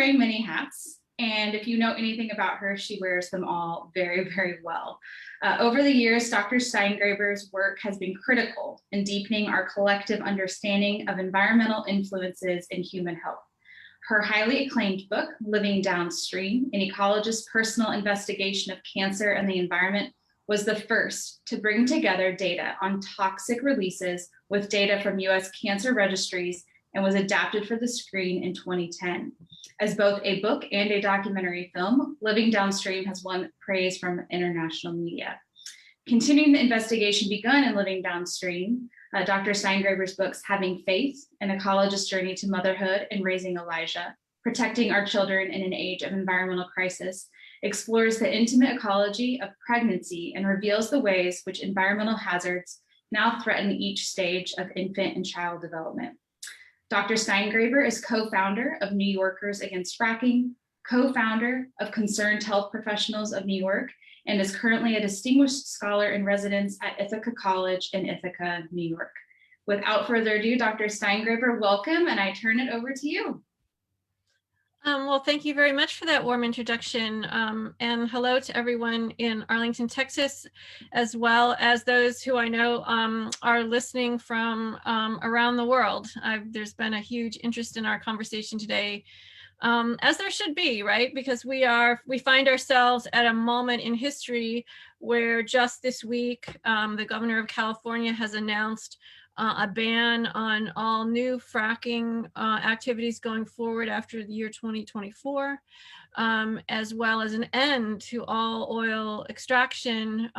wearing many hats, and if you know anything about her, she wears them all very, very well. Over the years, Dr. Steingraber's work has been critical in deepening our collective understanding of environmental influences in human health. Her highly acclaimed book, Living Downstream, an ecologist's personal investigation of cancer and the environment, was the first to bring together data on toxic releases with data from US cancer registries and was adapted for the screen in 2010. As both a book and a documentary film, Living Downstream has won praise from international media. Continuing the investigation begun in Living Downstream, Dr. Steingraber's books, Having Faith, An Ecologist's Journey to Motherhood and Raising Elijah, Protecting Our Children in an Age of Environmental Crisis, explores the intimate ecology of pregnancy and reveals the ways which environmental hazards now threaten each stage of infant and child development. Dr. Steingraber is co-founder of New Yorkers Against Fracking, co-founder of Concerned Health Professionals of New York, and is currently a distinguished scholar in residence at Ithaca College in Ithaca, New York. Without further ado, Dr. Steingraber, welcome, and I turn it over to you. Well, thank you very much for that warm introduction, and hello to everyone in Arlington, Texas, as well as those who I know are listening from around the world. There's been a huge interest in our conversation today, as there should be, right? Because we find ourselves at a moment in history where just this week, the governor of California has announced a ban on all new fracking activities going forward after the year 2024, as well as an end to all oil extraction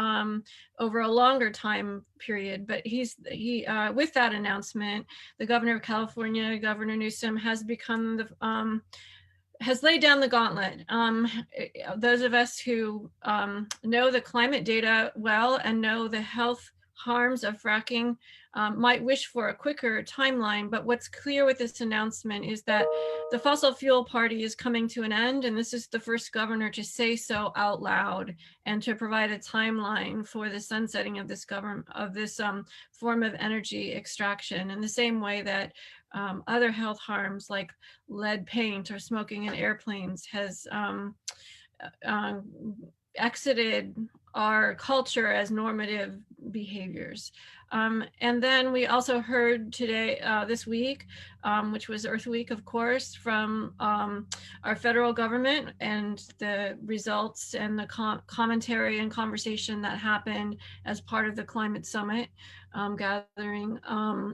over a longer time period. But with that announcement, the governor of California, Governor Newsom, has become the has laid down the gauntlet. Those of us who know the climate data well and know the health harms of fracking might wish for a quicker timeline, but what's clear with this announcement is that the fossil fuel party is coming to an end, and this is the first governor to say so out loud and to provide a timeline for the sunsetting of this form of energy extraction, in the same way that other health harms like lead paint or smoking in airplanes has exited our culture as normative behaviors. And then we also heard today, this week, which was Earth Week, of course, from our federal government and the results and the commentary and conversation that happened as part of the climate summit, gathering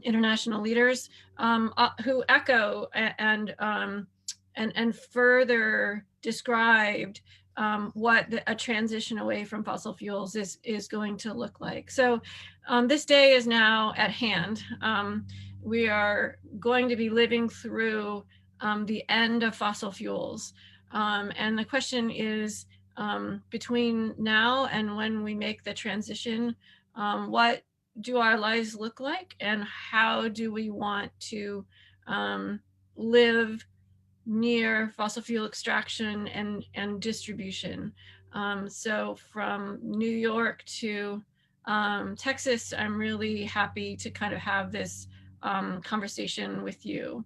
international leaders who echo and further described what a transition away from fossil fuels is going to look like. So this day is now at hand. We are going to be living through the end of fossil fuels. And the question is, between now and when we make the transition, what do our lives look like, and how do we want to live near fossil fuel extraction and distribution? So from New York to Texas, I'm really happy to kind of have this conversation with you.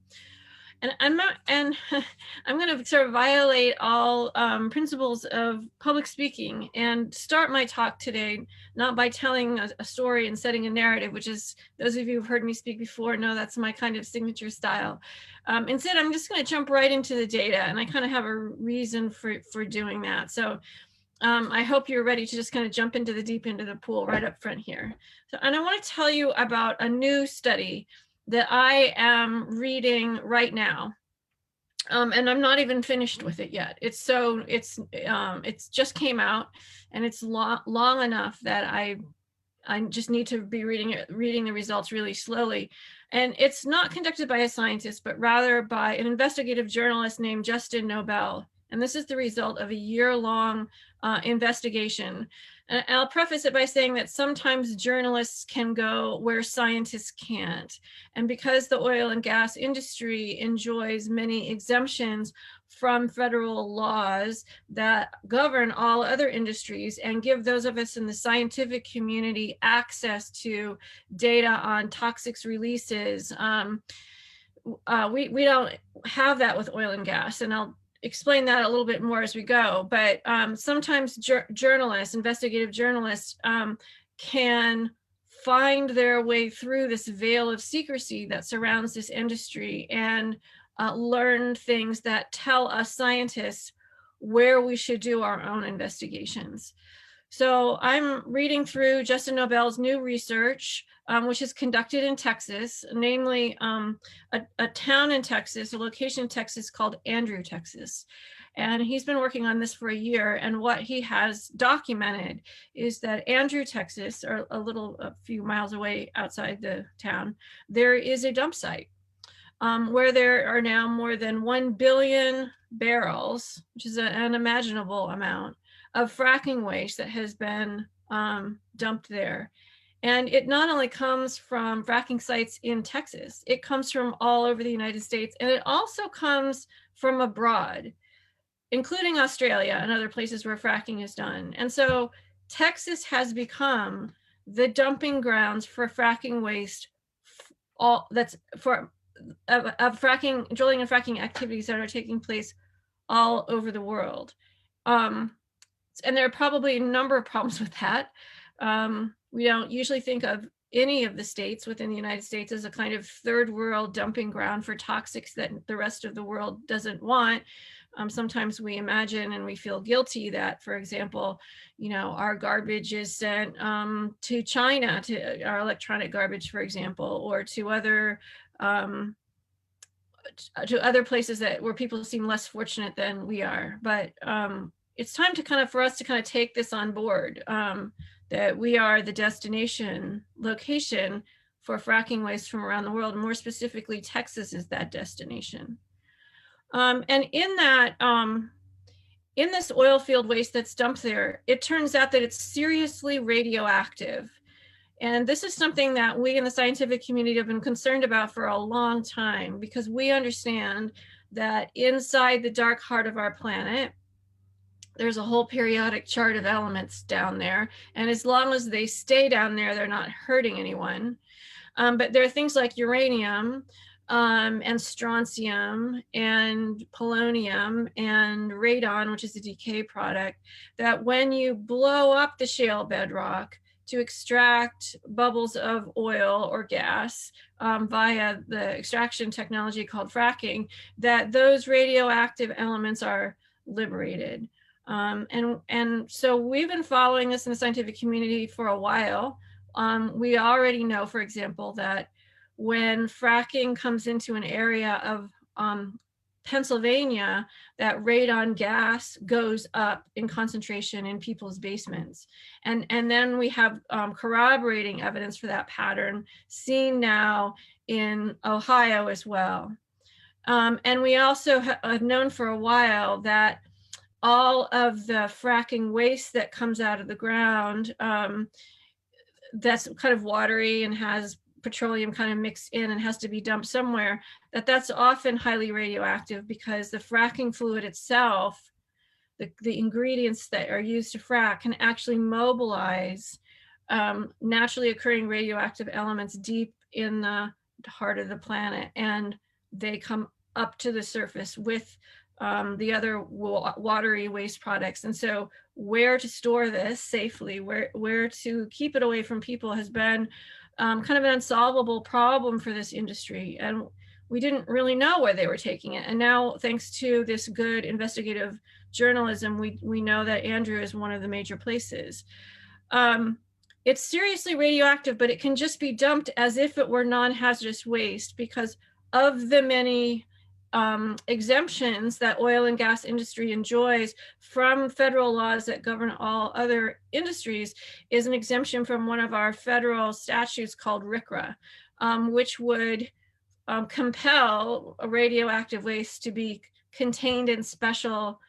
And I'm going to sort of violate all principles of public speaking and start my talk today not by telling a story and setting a narrative, which is, those of you who've heard me speak before know that's my kind of signature style. Instead, I'm just going to jump right into the data, and I kind of have a reason for doing that. So I hope you're ready to just kind of jump into the deep end of the pool right up front here. So, and I want to tell you about a new study that I am reading right now, and I'm not even finished with it yet. It's just came out, and it's long enough that I just need to be reading the results really slowly. And it's not conducted by a scientist, but rather by an investigative journalist named Justin Nobel. And this is the result of a year-long investigation. And I'll preface it by saying that sometimes journalists can go where scientists can't. And because the oil and gas industry enjoys many exemptions from federal laws that govern all other industries and give those of us in the scientific community access to data on toxic releases, we don't have that with oil and gas. And explain that a little bit more as we go. But sometimes journalists, investigative journalists, can find their way through this veil of secrecy that surrounds this industry and learn things that tell us scientists where we should do our own investigations. So I'm reading through Justin Nobel's new research, which is conducted in Texas, namely a town in Texas, a location in Texas called Andrew, Texas. And he's been working on this for a year. And what he has documented is that Andrew, Texas, or a few miles away outside the town, there is a dump site where there are now more than 1 billion barrels, which is an unimaginable amount, of fracking waste that has been dumped there. And it not only comes from fracking sites in Texas, it comes from all over the United States, and it also comes from abroad, including Australia and other places where fracking is done. And so Texas has become the dumping grounds for fracking waste, all that's for of fracking, drilling and fracking activities that are taking place all over the world. And there are probably a number of problems with that. We don't usually think of any of the states within the United States as a kind of third world dumping ground for toxics that the rest of the world doesn't want. Sometimes we imagine and we feel guilty that, for example, our garbage is sent to China, to our electronic garbage, for example, or to other places where people seem less fortunate than we are. But it's time for us to take this on board, that we are the destination location for fracking waste from around the world. More specifically, Texas is that destination. And in that, in this oil field waste that's dumped there, it turns out that it's seriously radioactive. And this is something that we in the scientific community have been concerned about for a long time, because we understand that inside the dark heart of our planet, there's a whole periodic chart of elements down there. And as long as they stay down there, they're not hurting anyone. But there are things like uranium and strontium and polonium and radon, which is a decay product, that when you blow up the shale bedrock to extract bubbles of oil or gas via the extraction technology called fracking, that those radioactive elements are liberated. And so we've been following this in the scientific community for a while. We already know, for example, that when fracking comes into an area of Pennsylvania, that radon gas goes up in concentration in people's basements. And then we have corroborating evidence for that pattern seen now in Ohio as well. And we also have known for a while that all of the fracking waste that comes out of the ground, that's kind of watery and has petroleum kind of mixed in and has to be dumped somewhere, that's often highly radioactive, because the fracking fluid itself, the ingredients that are used to frack, can actually mobilize naturally occurring radioactive elements deep in the heart of the planet, and they come up to the surface with the other watery waste products. And so where to store this safely, where to keep it away from people, has been kind of an unsolvable problem for this industry. And we didn't really know where they were taking it. And now, thanks to this good investigative journalism, we know that Andrew is one of the major places. It's seriously radioactive, but it can just be dumped as if it were non-hazardous waste, because of the many exemptions that oil and gas industry enjoys from federal laws that govern all other industries, is an exemption from one of our federal statutes called RCRA, which would compel radioactive waste to be contained in special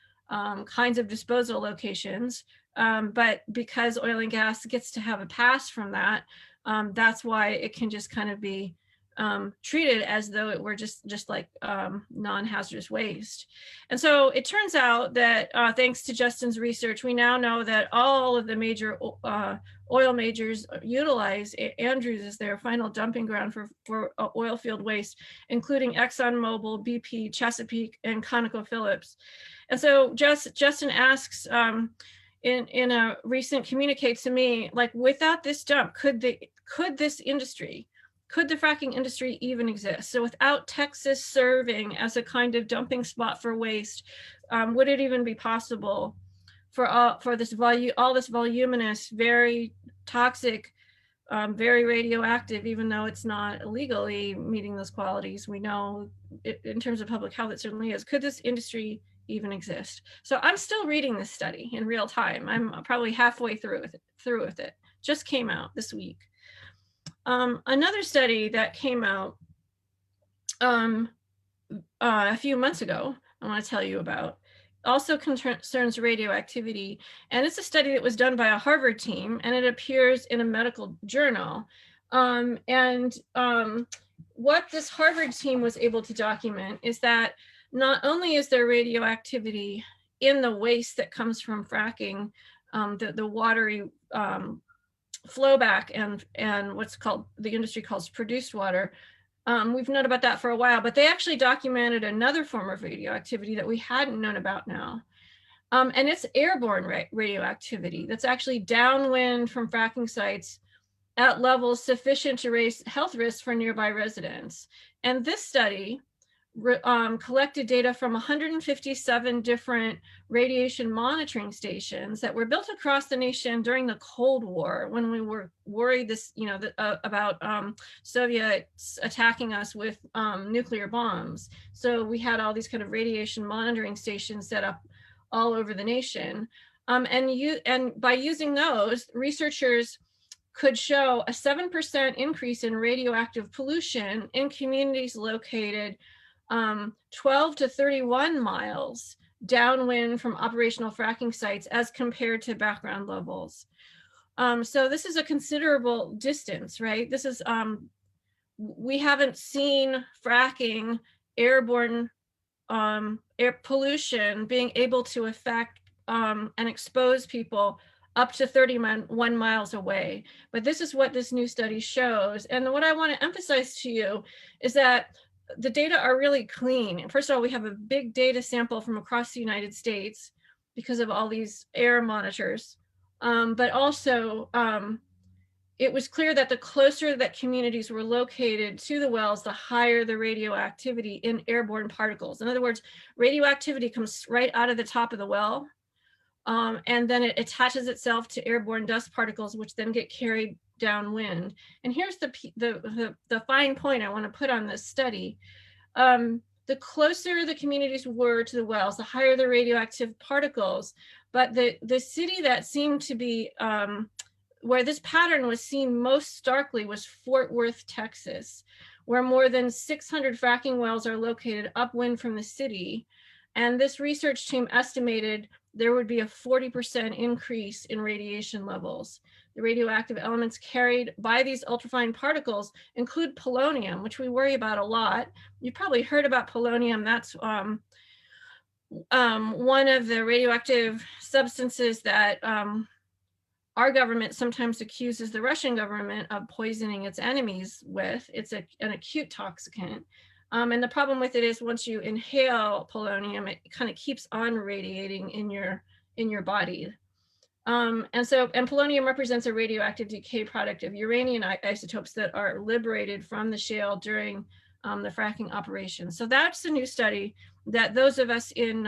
kinds of disposal locations. But because oil and gas gets to have a pass from that, that's why it can just kind of be treated as though it were just like non-hazardous waste. And so it turns out that thanks to Justin's research, we now know that all of the major oil majors utilize Andrews as their final dumping ground for oil field waste, including ExxonMobil, BP, Chesapeake, and ConocoPhillips. And so Justin asks in a recent communique to me, like, without this dump, could this industry, could the fracking industry even exist? So without Texas serving as a kind of dumping spot for waste, would it even be possible for all this voluminous, very toxic, very radioactive, even though it's not illegally meeting those qualities? We know in terms of public health, it certainly is. Could this industry even exist? So I'm still reading this study in real time. I'm probably halfway through with it. Just came out this week. Another study that came out a few months ago, I want to tell you about, also concerns radioactivity. And it's a study that was done by a Harvard team, and it appears in a medical journal. What this Harvard team was able to document is that not only is there radioactivity in the waste that comes from fracking, the watery flowback and what's called, the industry calls produced water. We've known about that for a while, but they actually documented another form of radioactivity that we hadn't known about now. And it's airborne radioactivity that's actually downwind from fracking sites at levels sufficient to raise health risks for nearby residents. And this study collected data from 157 different radiation monitoring stations that were built across the nation during the Cold War, when we were worried about Soviets attacking us with nuclear bombs. So we had all these kind of radiation monitoring stations set up all over the nation. And by using those, researchers could show a 7% increase in radioactive pollution in communities located 12 to 31 miles downwind from operational fracking sites as compared to background levels. So this is a considerable distance, right? This is, we haven't seen fracking, airborne air pollution being able to affect and expose people up to 31 miles away. But this is what this new study shows. And what I want to emphasize to you is that the data are really clean. First of all, we have a big data sample from across the United States because of all these air monitors. But also, it was clear that the closer that communities were located to the wells, the higher the radioactivity in airborne particles. In other words, radioactivity comes right out of the top of the well, and then it attaches itself to airborne dust particles, which then get carried downwind. And here's the fine point I want to put on this study. The closer the communities were to the wells, the higher the radioactive particles. But the city that seemed to be where this pattern was seen most starkly was Fort Worth, Texas, where more than 600 fracking wells are located upwind from the city. And this research team estimated there would be a 40% increase in radiation levels. The radioactive elements carried by these ultrafine particles include polonium, which we worry about a lot. You've probably heard about polonium. That's one of the radioactive substances that our government sometimes accuses the Russian government of poisoning its enemies with. It's an acute toxicant. And the problem with it is once you inhale polonium, it kind of keeps on radiating in your body. And polonium represents a radioactive decay product of uranium isotopes that are liberated from the shale during the fracking operation. So that's the new study that those of us in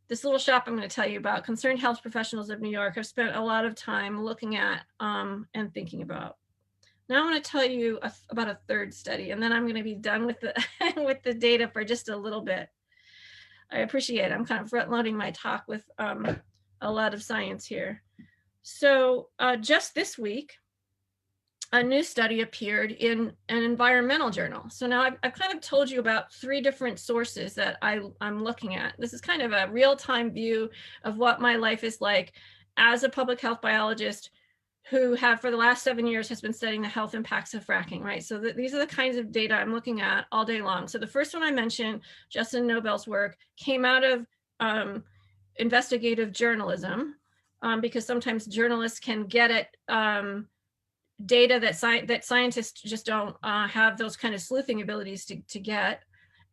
this little shop I'm going to tell you about, Concerned Health Professionals of New York, have spent a lot of time looking at and thinking about. Now I'm going to tell you about a third study, and then I'm going to be done with the with the data for just a little bit. I appreciate it. I'm kind of front loading my talk with a lot of science here. So just this week, a new study appeared in an environmental journal. So now I've kind of told you about 3 different sources that I'm looking at. This is kind of a real-time view of what my life is like as a public health biologist who have for the last 7 years has been studying the health impacts of fracking, right? So these are the kinds of data I'm looking at all day long. So the first one I mentioned, Justin Nobel's work, came out of investigative journalism, because sometimes journalists can get at data that scientists just don't have those kind of sleuthing abilities to get.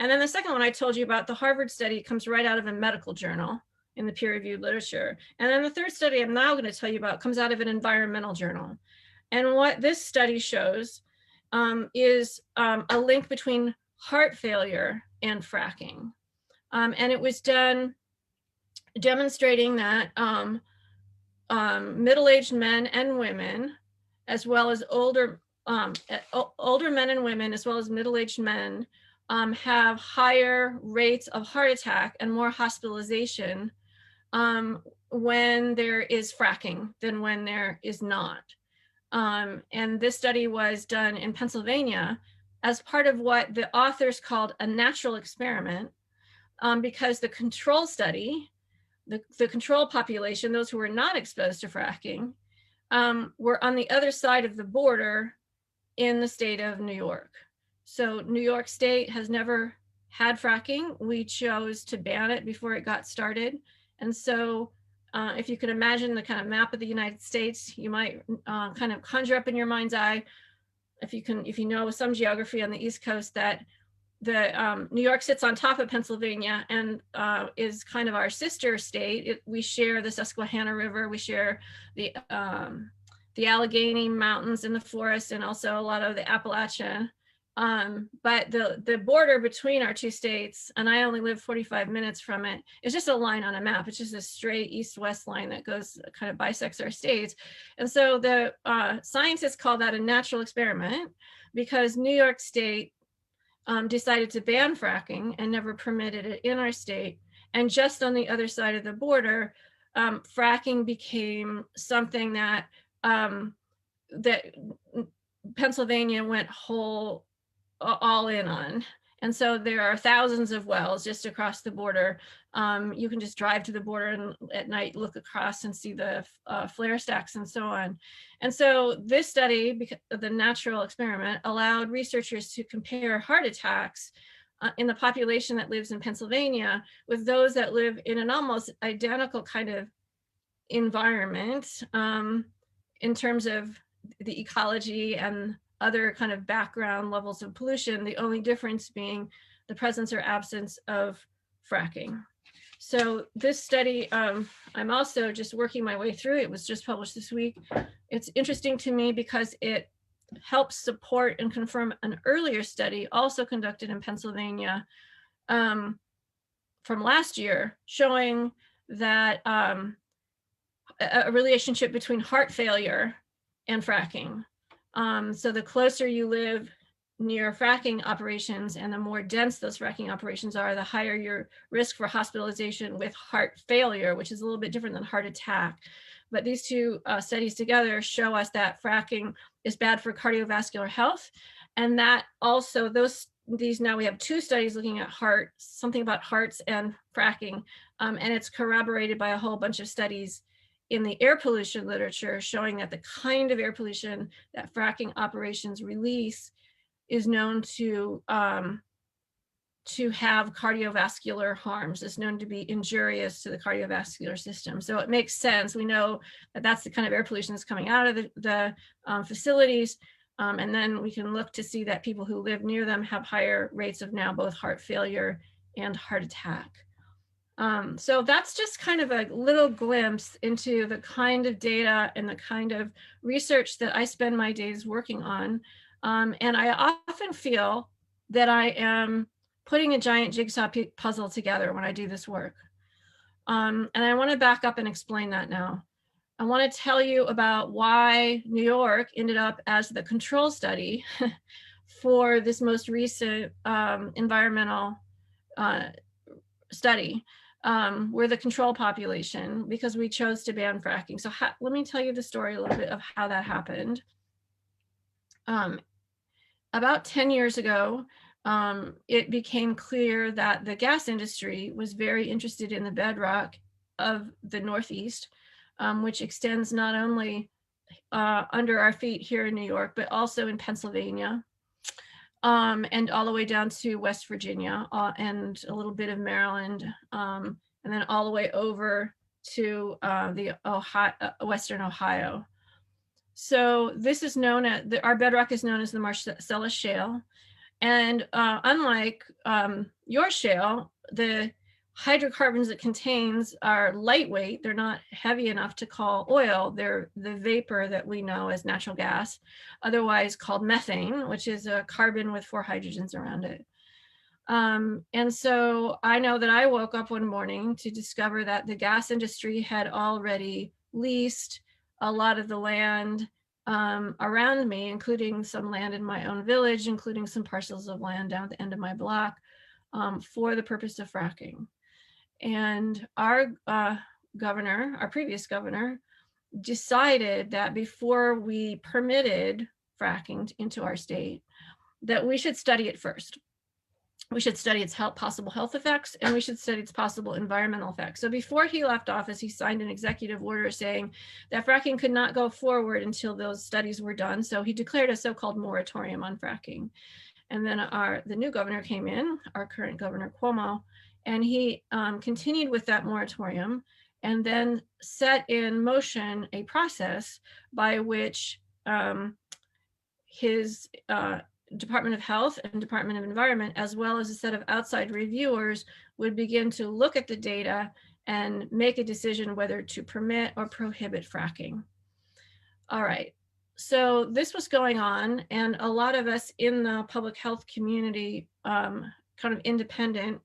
And then the second one I told you about, the Harvard study, comes right out of a medical journal in the peer-reviewed literature. And then the third study I'm now going to tell you about comes out of an environmental journal. And what this study shows is a link between heart failure and fracking. And it was done demonstrating that middle-aged men and women, as well as older men and women, as well as middle-aged men, have higher rates of heart attack and more hospitalization when there is fracking than when there is not. And this study was done in Pennsylvania as part of what the authors called a natural experiment, because the control study, the control population, those who were not exposed to fracking, were on the other side of the border in the state of New York. So New York State has never had fracking. We chose to ban it before it got started. And so if you could imagine the kind of map of the United States, you might kind of conjure up in your mind's eye, if you know some geography on the East Coast, that the New York sits on top of Pennsylvania and is kind of our sister state. We share the Susquehanna River, we share the Allegheny Mountains and the forest, and also a lot of the Appalachia. But the border between our two states, and I only live 45 minutes from it, is just a line on a map. It's just a straight east-west line that goes, kind of bisects our states. And so the scientists call that a natural experiment, because New York State decided to ban fracking and never permitted it in our state. And just on the other side of the border, fracking became something that that Pennsylvania went all in on. And so there are thousands of wells just across the border. You can just drive to the border and at night look across and see the flare stacks and so on. And so this study, the natural experiment, allowed researchers to compare heart attacks in the population that lives in Pennsylvania with those that live in an almost identical kind of environment in terms of the ecology and other kind of background levels of pollution, the only difference being the presence or absence of fracking. So this study, I'm also just working my way through. It was just published this week. It's interesting to me because it helps support and confirm an earlier study also conducted in Pennsylvania from last year, showing that a relationship between heart failure and fracking. So the closer you live near fracking operations and the more dense those fracking operations are, the higher your risk for hospitalization with heart failure, which is a little bit different than heart attack. But these two studies together show us that fracking is bad for cardiovascular health. And that also, now we have two studies looking at something about hearts and fracking. And it's corroborated by a whole bunch of studies in the air pollution literature showing that the kind of air pollution that fracking operations release is known to have cardiovascular harms. It's known to be injurious to the cardiovascular system. So it makes sense. We know that that's the kind of air pollution that's coming out of the facilities. And then we can look to see that people who live near them have higher rates of now both heart failure and heart attack. So that's just kind of a little glimpse into the kind of data and the kind of research that I spend my days working on. And I often feel that I am putting a giant jigsaw puzzle together when I do this work. And I want to back up and explain that now. I want to tell you about why New York ended up as the control study for this most recent environmental study. We're the control population because we chose to ban fracking. So let me tell you the story a little bit of how that happened. About 10 years ago, it became clear that the gas industry was very interested in the bedrock of the Northeast, which extends not only under our feet here in New York, but also in Pennsylvania, and all the way down to West Virginia, and a little bit of Maryland, and then all the way over to the Western Ohio. So this is known as, our bedrock is known as the Marcellus Shale. And unlike your shale, the hydrocarbons it contains are lightweight. They're not heavy enough to call oil. They're the vapor that we know as natural gas, otherwise called methane, which is a carbon with 4 hydrogens around it. And so I know that I woke up one morning to discover that the gas industry had already leased a lot of the land around me, including some land in my own village, including some parcels of land down at the end of my block, for the purpose of fracking. And our governor, our previous governor, decided that before we permitted fracking into our state, that we should study it first. We should study its possible health effects, and we should study its possible environmental effects. So before he left office, he signed an executive order saying that fracking could not go forward until those studies were done. So he declared a so-called moratorium on fracking. And then the new governor came in, our current governor Cuomo, and he continued with that moratorium, and then set in motion a process by which his Department of Health and Department of Environment, as well as a set of outside reviewers, would begin to look at the data and make a decision whether to permit or prohibit fracking. All right, so this was going on, and a lot of us in the public health community, kind of independent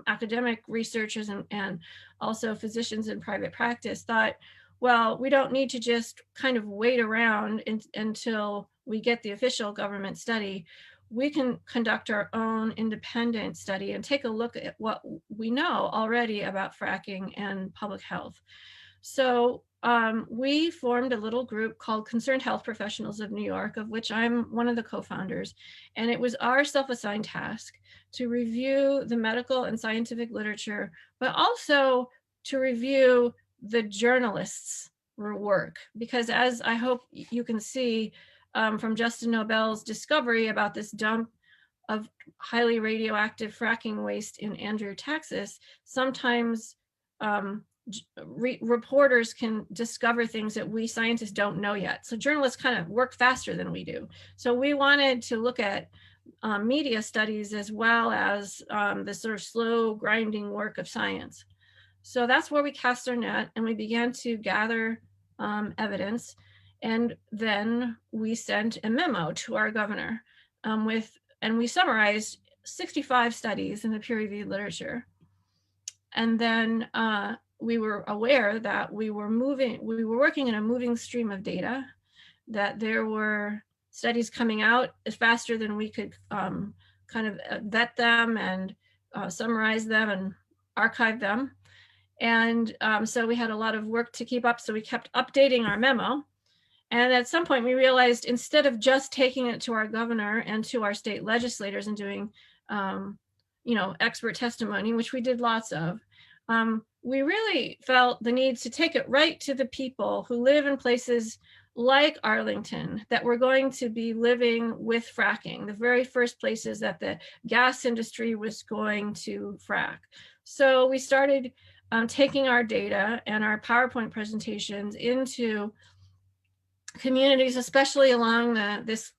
academic researchers and also physicians in private practice, thought, well, we don't need to just kind of wait around until we get the official government study. We can conduct our own independent study and take a look at what we know already about fracking and public health. So we formed a little group called Concerned Health Professionals of New York, of which I'm one of the co-founders. And it was our self-assigned task to review the medical and scientific literature, but also to review the journalists' work. Because as I hope you can see from Justin Nobel's discovery about this dump of highly radioactive fracking waste in Andrew, Texas, sometimes reporters can discover things that we scientists don't know yet. So journalists kind of work faster than we do. So we wanted to look at media studies as well as the sort of slow grinding work of science. So that's where we cast our net, and we began to gather evidence. And then we sent a memo to our governor and we summarized 65 studies in the peer-reviewed literature. And then we were aware that we were working in a moving stream of data, that there were studies coming out faster than we could kind of vet them and summarize them and archive them. And so we had a lot of work to keep up. So we kept updating our memo. And at some point we realized, instead of just taking it to our governor and to our state legislators and doing, expert testimony, which we did lots of, we really felt the need to take it right to the people who live in places like Arlington that were going to be living with fracking, the very first places that the gas industry was going to frack. So we started taking our data and our PowerPoint presentations into communities, especially along this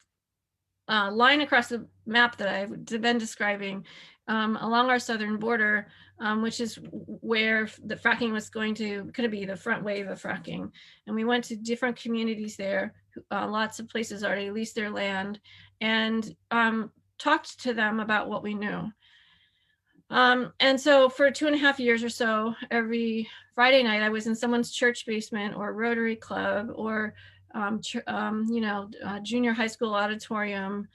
line across the map that I've been describing, along our southern border, which is where the fracking was going to be the front wave of fracking. And we went to different communities there, lots of places already leased their land, and talked to them about what we knew. And so for 2.5 years or so, every Friday night, I was in someone's church basement or Rotary Club or junior high school auditorium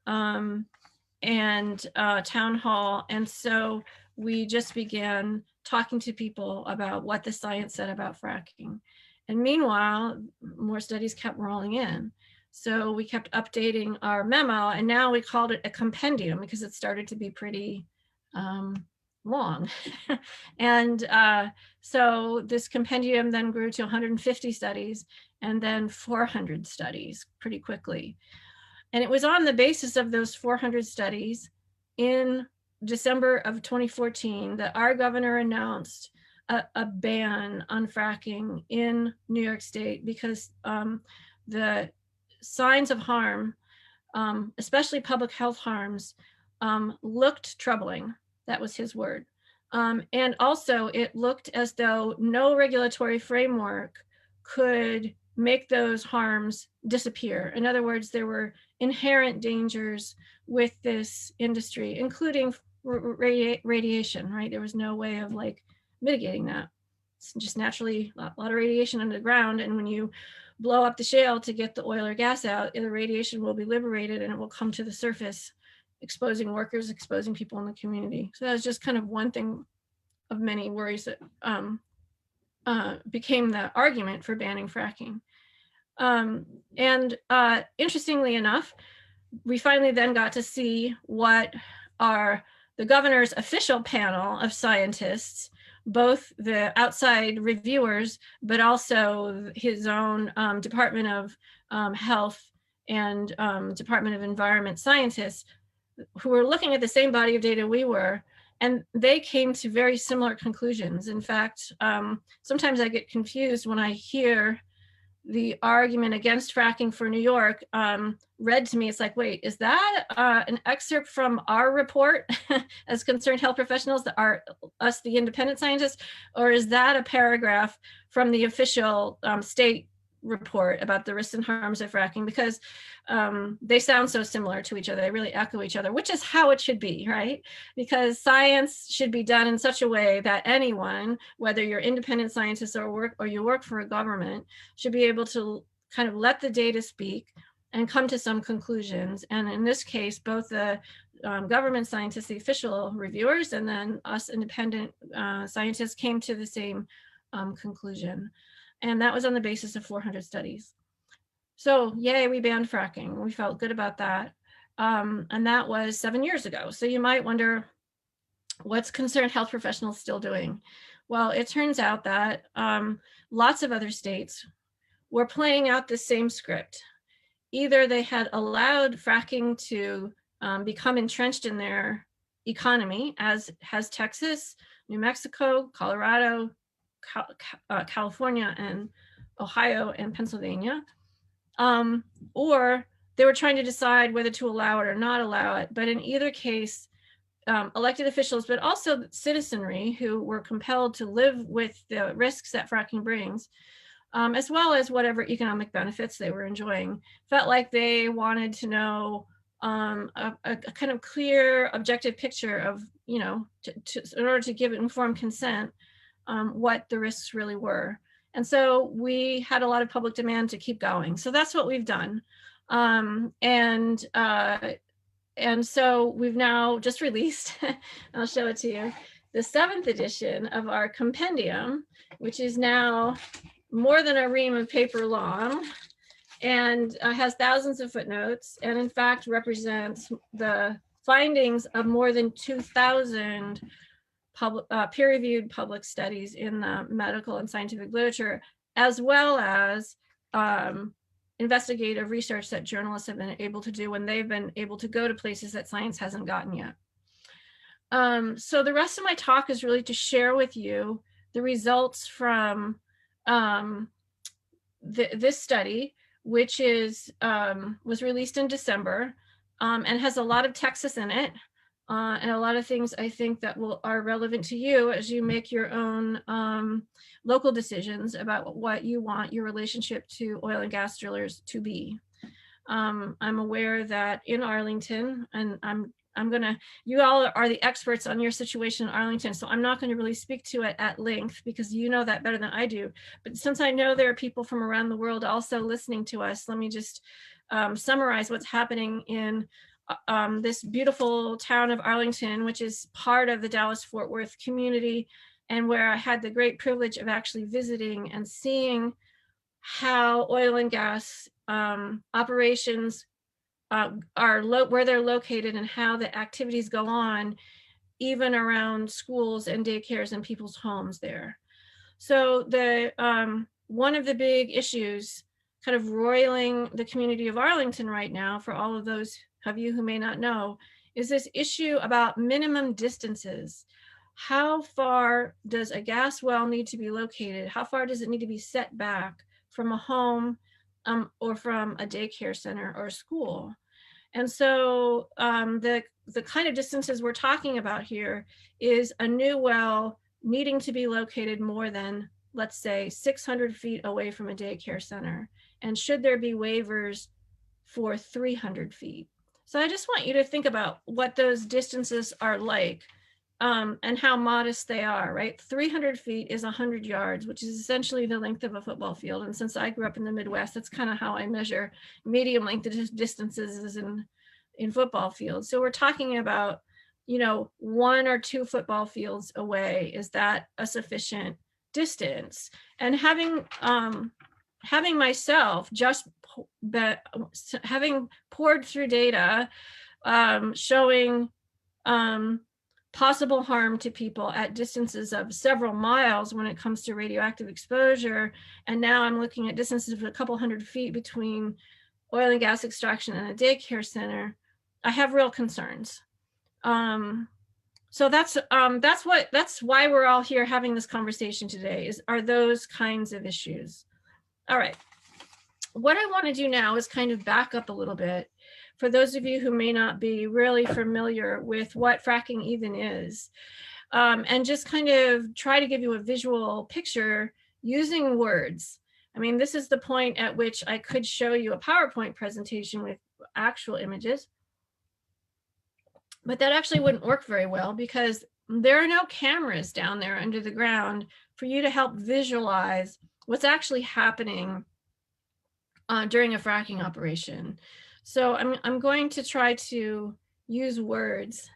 and town hall. And so we just began talking to people about what the science said about fracking. And meanwhile, more studies kept rolling in. So we kept updating our memo, and now we called it a compendium because it started to be pretty long. And so this compendium then grew to 150 studies and then 400 studies pretty quickly. And it was on the basis of those 400 studies in December of 2014 that our governor announced a ban on fracking in New York State because the signs of harm, especially public health harms, looked troubling. That was his word. And also, it looked as though no regulatory framework could make those harms disappear. In other words, there were inherent dangers with this industry, including radiation, right? There was no way of like mitigating that. It's just naturally a lot of radiation underground. And when you blow up the shale to get the oil or gas out, the radiation will be liberated and it will come to the surface, exposing workers, exposing people in the community. So that was just kind of one thing of many worries that became the argument for banning fracking. And interestingly enough, we finally then got to see what the governor's official panel of scientists, both the outside reviewers, but also his own Department of Health and Department of Environment scientists, who were looking at the same body of data we were, and they came to very similar conclusions. In fact, sometimes I get confused when I hear the argument against fracking for New York read to me. It's like, wait, is that an excerpt from our report as concerned health professionals, us, the independent scientists, or is that a paragraph from the official state report about the risks and harms of fracking? Because they sound so similar to each other. They really echo each other, which is how it should be, right? Because science should be done in such a way that anyone, whether you're independent scientists or you work for a government, should be able to kind of let the data speak and come to some conclusions. And in this case, both the government scientists, the official reviewers, and then us independent scientists came to the same conclusion. And that was on the basis of 400 studies. So yay, we banned fracking. We felt good about that. And that was 7 years ago. So you might wonder, what's concerned health professionals still doing? Well, it turns out that lots of other states were playing out the same script. Either they had allowed fracking to become entrenched in their economy, as has Texas, New Mexico, Colorado, California, and Ohio, and Pennsylvania, or they were trying to decide whether to allow it or not allow it. But in either case, elected officials, but also citizenry who were compelled to live with the risks that fracking brings, as well as whatever economic benefits they were enjoying, felt like they wanted to know a kind of clear, objective picture of, in order to give informed consent, what the risks really were. And so we had a lot of public demand to keep going. So that's what we've done. And so we've now just released, I'll show it to you, the 7th edition of our compendium, which is now more than a ream of paper long and has thousands of footnotes, and in fact represents the findings of more than 2,000 peer-reviewed public studies in the medical and scientific literature, as well as investigative research that journalists have been able to do when they've been able to go to places that science hasn't gotten yet. So the rest of my talk is really to share with you the results from this study, which was released in December and has a lot of Texas in it. And a lot of things I think that are relevant to you as you make your own local decisions about what you want your relationship to oil and gas drillers to be. I'm aware that in Arlington, and you all are the experts on your situation in Arlington, so I'm not going to really speak to it at length because you know that better than I do. But since I know there are people from around the world also listening to us, let me just summarize what's happening in this beautiful town of Arlington, which is part of the Dallas-Fort Worth community, and where I had the great privilege of actually visiting and seeing how oil and gas operations are where they're located and how the activities go on even around schools and daycares and people's homes there. So the one of the big issues kind of roiling the community of Arlington right now, for all of those of you who may not know, is this issue about minimum distances. How far does a gas well need to be located? How far does it need to be set back from a home or from a daycare center or school? And so the kind of distances we're talking about here is a new well needing to be located more than, let's say, 600 feet away from a daycare center. And should there be waivers for 300 feet? So I just want you to think about what those distances are like and how modest they are, right? 300 feet is 100 yards, which is essentially the length of a football field. And since I grew up in the Midwest, that's kind of how I measure medium length distances is in football fields. So we're talking about, you know, 1 or 2 football fields away. Is that a sufficient distance? And having myself just having poured through data showing possible harm to people at distances of several miles when it comes to radioactive exposure, and now I'm looking at distances of a couple hundred feet between oil and gas extraction and a daycare center, I have real concerns. So that's why we're all here having this conversation today, are those kinds of issues. All right. What I want to do now is kind of back up a little bit for those of you who may not be really familiar with what fracking even is, and just kind of try to give you a visual picture using words. I mean, this is the point at which I could show you a PowerPoint presentation with actual images, but that actually wouldn't work very well because there are no cameras down there under the ground for you to help visualize what's actually happening during a fracking operation. So I'm going to try to use words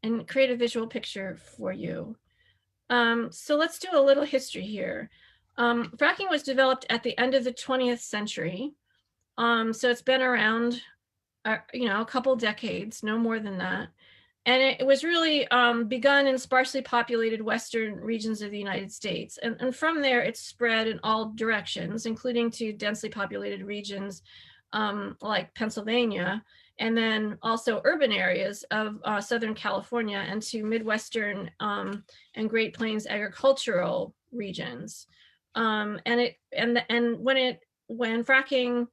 and create a visual picture for you. So let's do a little history here. Fracking was developed at the end of the 20th century. So it's been around, you know, a couple decades, no more than that. And it was really begun in sparsely populated western regions of the United States. And from there, it's spread in all directions, including to densely populated regions like Pennsylvania, and then also urban areas of Southern California and to Midwestern and Great Plains agricultural regions. And when fracking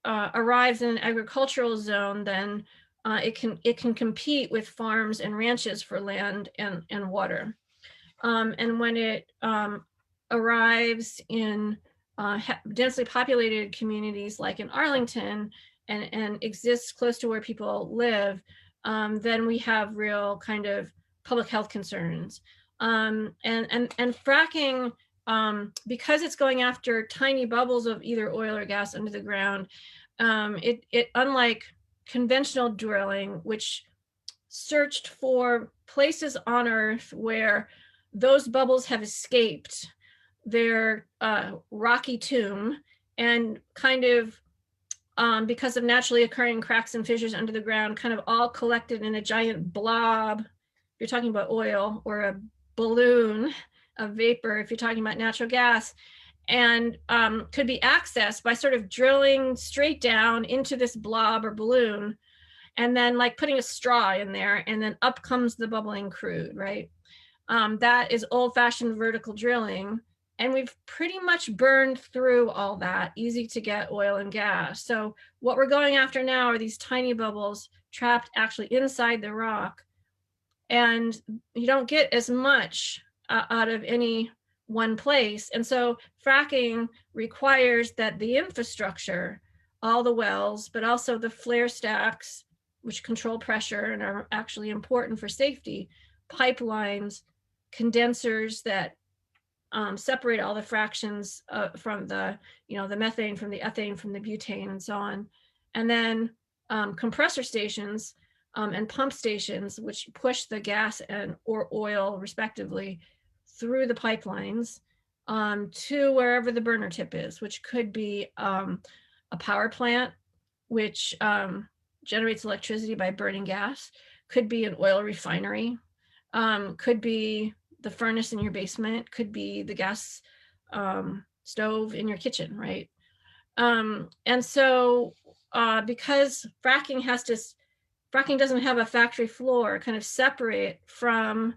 arrives in an agricultural zone, then it can compete with farms and ranches for land and water. And when it arrives in densely populated communities like in Arlington and exists close to where people live, then we have real kind of public health concerns. And fracking, because it's going after tiny bubbles of either oil or gas under the ground, it unlike conventional drilling, which searched for places on Earth where those bubbles have escaped their rocky tomb and kind of, because of naturally occurring cracks and fissures under the ground, kind of all collected in a giant blob. If you're talking about oil, or a balloon of vapor, if you're talking about natural gas, and could be accessed by sort of drilling straight down into this blob or balloon, and then like putting a straw in there, and then up comes the bubbling crude, right? That is old-fashioned vertical drilling, and we've pretty much burned through all that easy to get oil and gas. So what we're going after now are these tiny bubbles trapped actually inside the rock, and you don't get as much out of any one place. And so fracking requires that the infrastructure, all the wells, but also the flare stacks, which control pressure and are actually important for safety, pipelines, condensers that separate all the fractions from the, you know, the methane from the ethane from the butane and so on. And then compressor stations and pump stations, which push the gas and or oil respectively through the pipelines to wherever the burner tip is, which could be a power plant, which generates electricity by burning gas, could be an oil refinery, could be the furnace in your basement, could be the gas stove in your kitchen, right? And so because fracking doesn't have a factory floor kind of separate from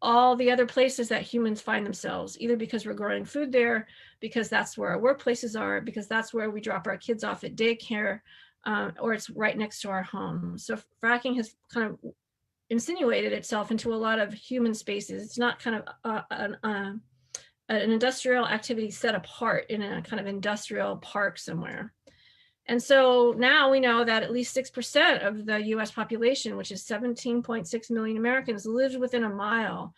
all the other places that humans find themselves, either because we're growing food there, because that's where our workplaces are, because that's where we drop our kids off at daycare, or it's right next to our home. So fracking has kind of insinuated itself into a lot of human spaces. It's not kind of an industrial activity set apart in a kind of industrial park somewhere. And so now we know that at least 6% of the US population, which is 17.6 million Americans, lives within a mile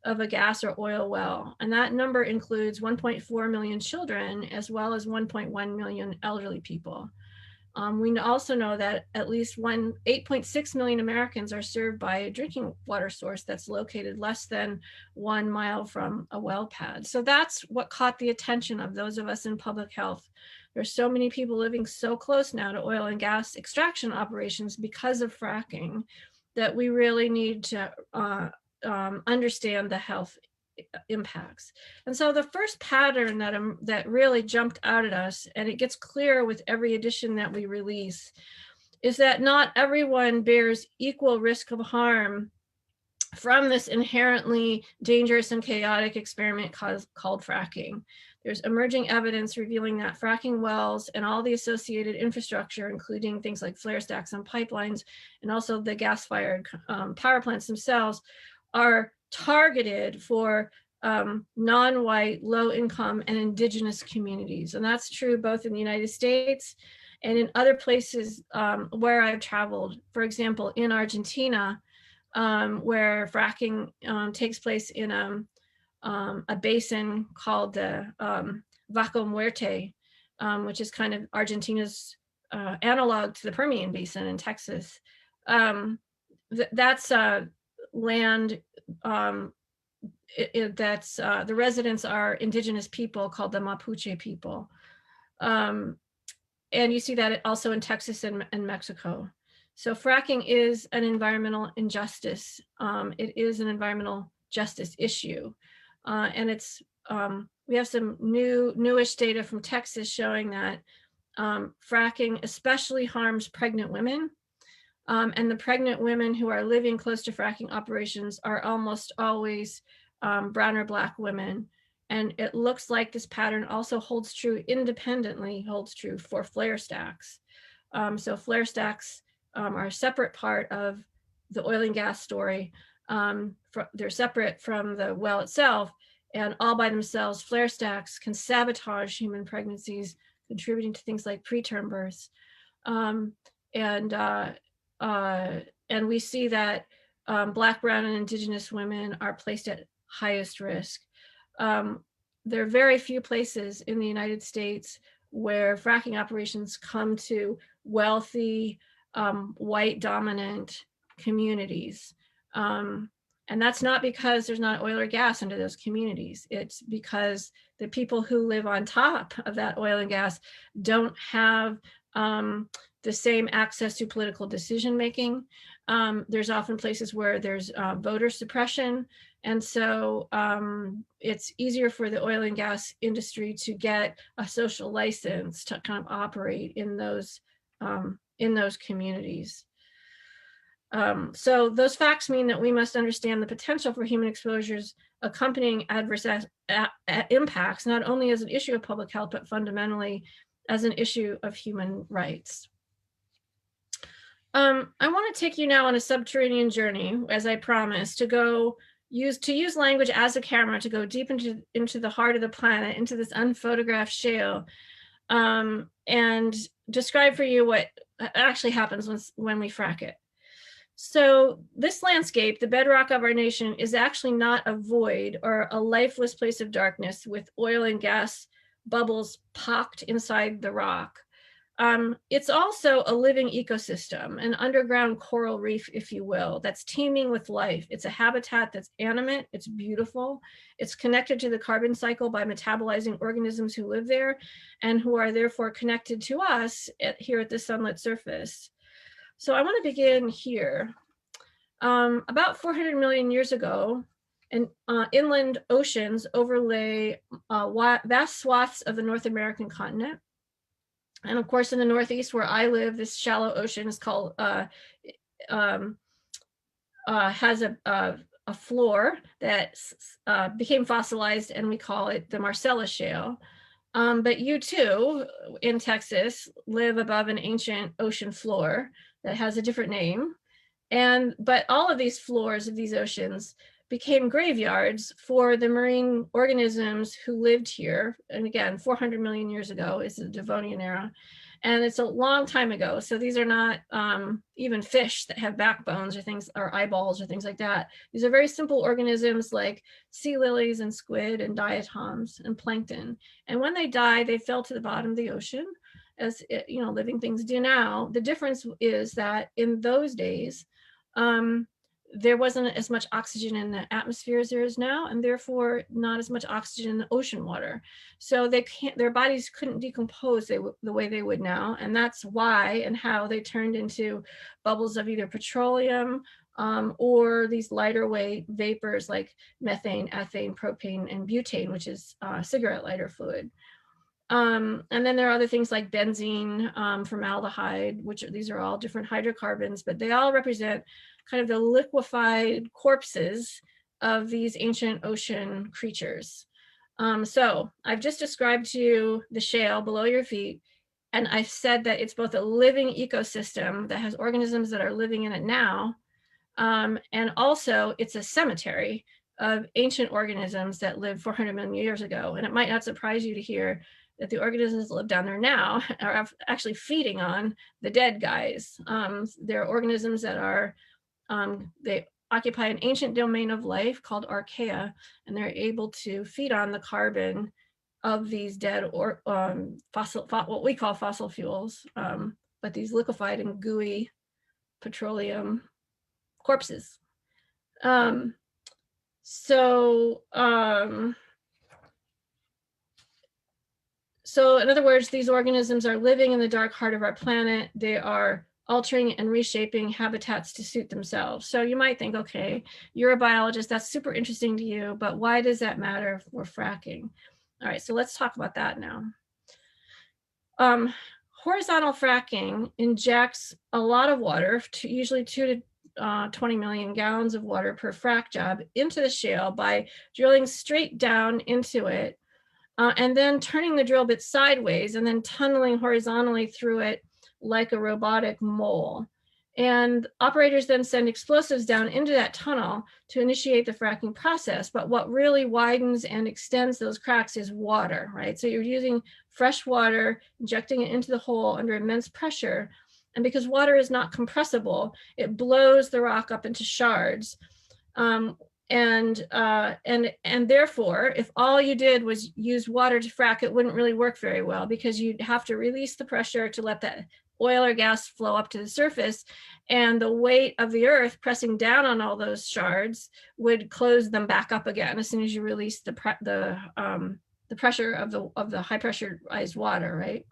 of a gas or oil well. And that number includes 1.4 million children, as well as 1.1 million elderly people. We also know that at least 8.6 million Americans are served by a drinking water source that's located less than 1 mile from a well pad. So that's what caught the attention of those of us in public health. There's so many people living so close now to oil and gas extraction operations because of fracking that we really need to understand the health impacts. And so the first pattern that really jumped out at us, and it gets clear with every edition that we release, is that not everyone bears equal risk of harm from this inherently dangerous and chaotic experiment called fracking. There's emerging evidence revealing that fracking wells and all the associated infrastructure, including things like flare stacks and pipelines, and also the gas-fired power plants themselves, are targeted for non-white, low-income, and indigenous communities. And that's true both in the United States and in other places where I've traveled. For example, in Argentina, where fracking takes place in a basin called the Vaca Muerte, which is kind of Argentina's analog to the Permian Basin in Texas. That's land that's the residents are indigenous people called the Mapuche people. And you see that also in Texas and Mexico. So fracking is an environmental injustice. It is an environmental justice issue. And it's we have some newish data from Texas showing that fracking especially harms pregnant women. And the pregnant women who are living close to fracking operations are almost always brown or Black women. And it looks like this pattern also holds true for flare stacks. So flare stacks are a separate part of the oil and gas story. They're separate from the well itself, and all by themselves, flare stacks can sabotage human pregnancies, contributing to things like preterm births. And we see that Black, brown, and indigenous women are placed at highest risk. There are very few places in the United States where fracking operations come to wealthy, white dominant communities. And that's not because there's not oil or gas into those communities. It's because the people who live on top of that oil and gas don't have the same access to political decision-making. There's often places where there's voter suppression. And so it's easier for the oil and gas industry to get a social license to kind of operate in those communities. So those facts mean that we must understand the potential for human exposures accompanying adverse impacts, not only as an issue of public health, but fundamentally as an issue of human rights. I want to take you now on a subterranean journey, as I promised, to use language as a camera to go deep into the heart of the planet, into this unphotographed shale, and describe for you what actually happens when we frack it. So this landscape, the bedrock of our nation, is actually not a void or a lifeless place of darkness with oil and gas bubbles pocked inside the rock. It's also a living ecosystem, an underground coral reef, if you will, that's teeming with life. It's a habitat that's animate, it's beautiful, it's connected to the carbon cycle by metabolizing organisms who live there and who are therefore connected to us here at the sunlit surface. So I want to begin here. About 400 million years ago, and inland oceans overlay vast swaths of the North American continent. And of course, in the Northeast where I live, this shallow ocean is called, um, has a floor that became fossilized, and we call it the Marcellus Shale. But you too, in Texas, live above an ancient ocean floor that has a different name. But all of these floors of these oceans became graveyards for the marine organisms who lived here. And again, 400 million years ago is the Devonian era. And it's a long time ago. So these are not even fish that have backbones or things, or eyeballs or things like that. These are very simple organisms like sea lilies and squid and diatoms and plankton. And when they died, they fell to the bottom of the ocean, as living things do now. The difference is that in those days, there wasn't as much oxygen in the atmosphere as there is now, and therefore not as much oxygen in the ocean water. So their bodies couldn't decompose the way they would now. And that's why and how they turned into bubbles of either petroleum or these lighter weight vapors like methane, ethane, propane, and butane, which is cigarette lighter fluid. And then there are other things like benzene, formaldehyde, these are all different hydrocarbons, but they all represent kind of the liquefied corpses of these ancient ocean creatures. So I've just described to you the shale below your feet, and I've said that it's both a living ecosystem that has organisms that are living in it now, and also it's a cemetery of ancient organisms that lived 400 million years ago. And it might not surprise you to hear that the organisms that live down there now are actually feeding on the dead guys. They're organisms that are, they occupy an ancient domain of life called archaea, and they're able to feed on the carbon of these dead or what we call fossil fuels, but these liquefied and gooey petroleum corpses. So in other words, these organisms are living in the dark heart of our planet. They are altering and reshaping habitats to suit themselves. So you might think, okay, you're a biologist, that's super interesting to you, but why does that matter for fracking? All right, so let's talk about that now. Horizontal fracking injects a lot of water, usually 2 to 20 million gallons of water per frac job, into the shale by drilling straight down into it, and then turning the drill bit sideways and then tunneling horizontally through it like a robotic mole. And operators then send explosives down into that tunnel to initiate the fracking process. But what really widens and extends those cracks is water, right? So you're using fresh water, injecting it into the hole under immense pressure. And because water is not compressible, it blows the rock up into shards. And therefore, if all you did was use water to frack, it wouldn't really work very well, because you'd have to release the pressure to let that oil or gas flow up to the surface, and the weight of the earth pressing down on all those shards would close them back up again as soon as you release the pressure of the high pressurized water, right?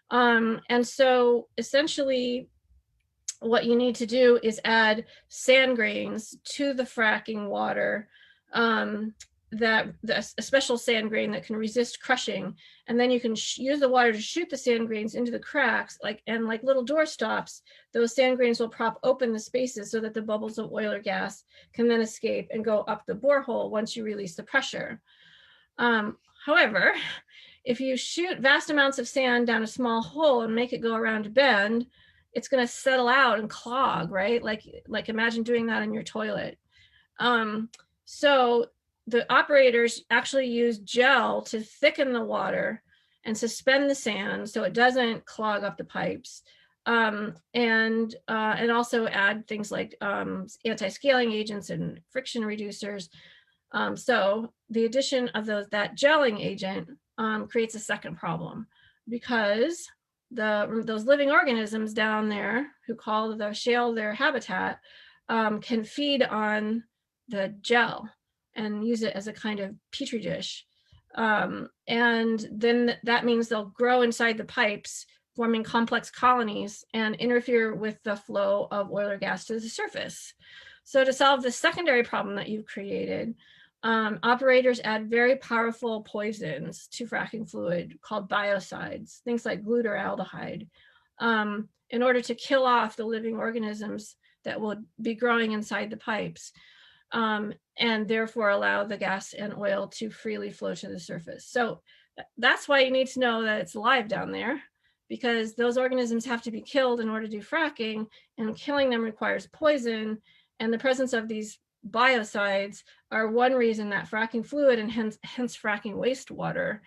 And so essentially, what you need to do is add sand grains to the fracking water, a special sand grain that can resist crushing, and then you can use the water to shoot the sand grains into the cracks, like little door stops. Those sand grains will prop open the spaces so that the bubbles of oil or gas can then escape and go up the borehole once you release the pressure. However, if you shoot vast amounts of sand down a small hole and make it go around a bend, it's going to settle out and clog, right? Like imagine doing that in your toilet. So the operators actually use gel to thicken the water and suspend the sand so it doesn't clog up the pipes, and also add things like anti-scaling agents and friction reducers. So the addition of that gelling agent creates a second problem, because those living organisms down there who call the shale their habitat can feed on the gel and use it as a kind of petri dish. And then that means they'll grow inside the pipes, forming complex colonies and interfere with the flow of oil or gas to the surface. So to solve the secondary problem that you've created, operators add very powerful poisons to fracking fluid called biocides, things like glutaraldehyde, in order to kill off the living organisms that will be growing inside the pipes, and therefore allow the gas and oil to freely flow to the surface. So that's why you need to know that it's alive down there, because those organisms have to be killed in order to do fracking, and killing them requires poison. And the presence of these biocides are one reason that fracking fluid, and hence fracking wastewater,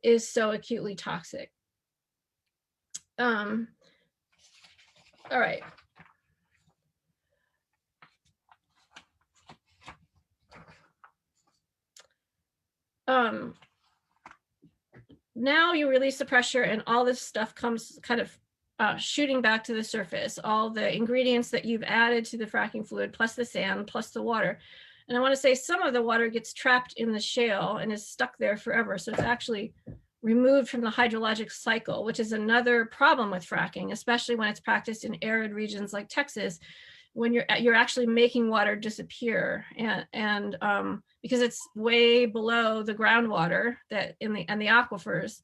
is so acutely toxic. All right. Now you release the pressure and all this stuff comes kind of shooting back to the surface, all the ingredients that you've added to the fracking fluid, plus the sand, plus the water. And I want to say some of the water gets trapped in the shale and is stuck there forever. So it's actually removed from the hydrologic cycle, which is another problem with fracking, especially when it's practiced in arid regions like Texas, when you're actually making water disappear, and because it's way below the groundwater that in the aquifers.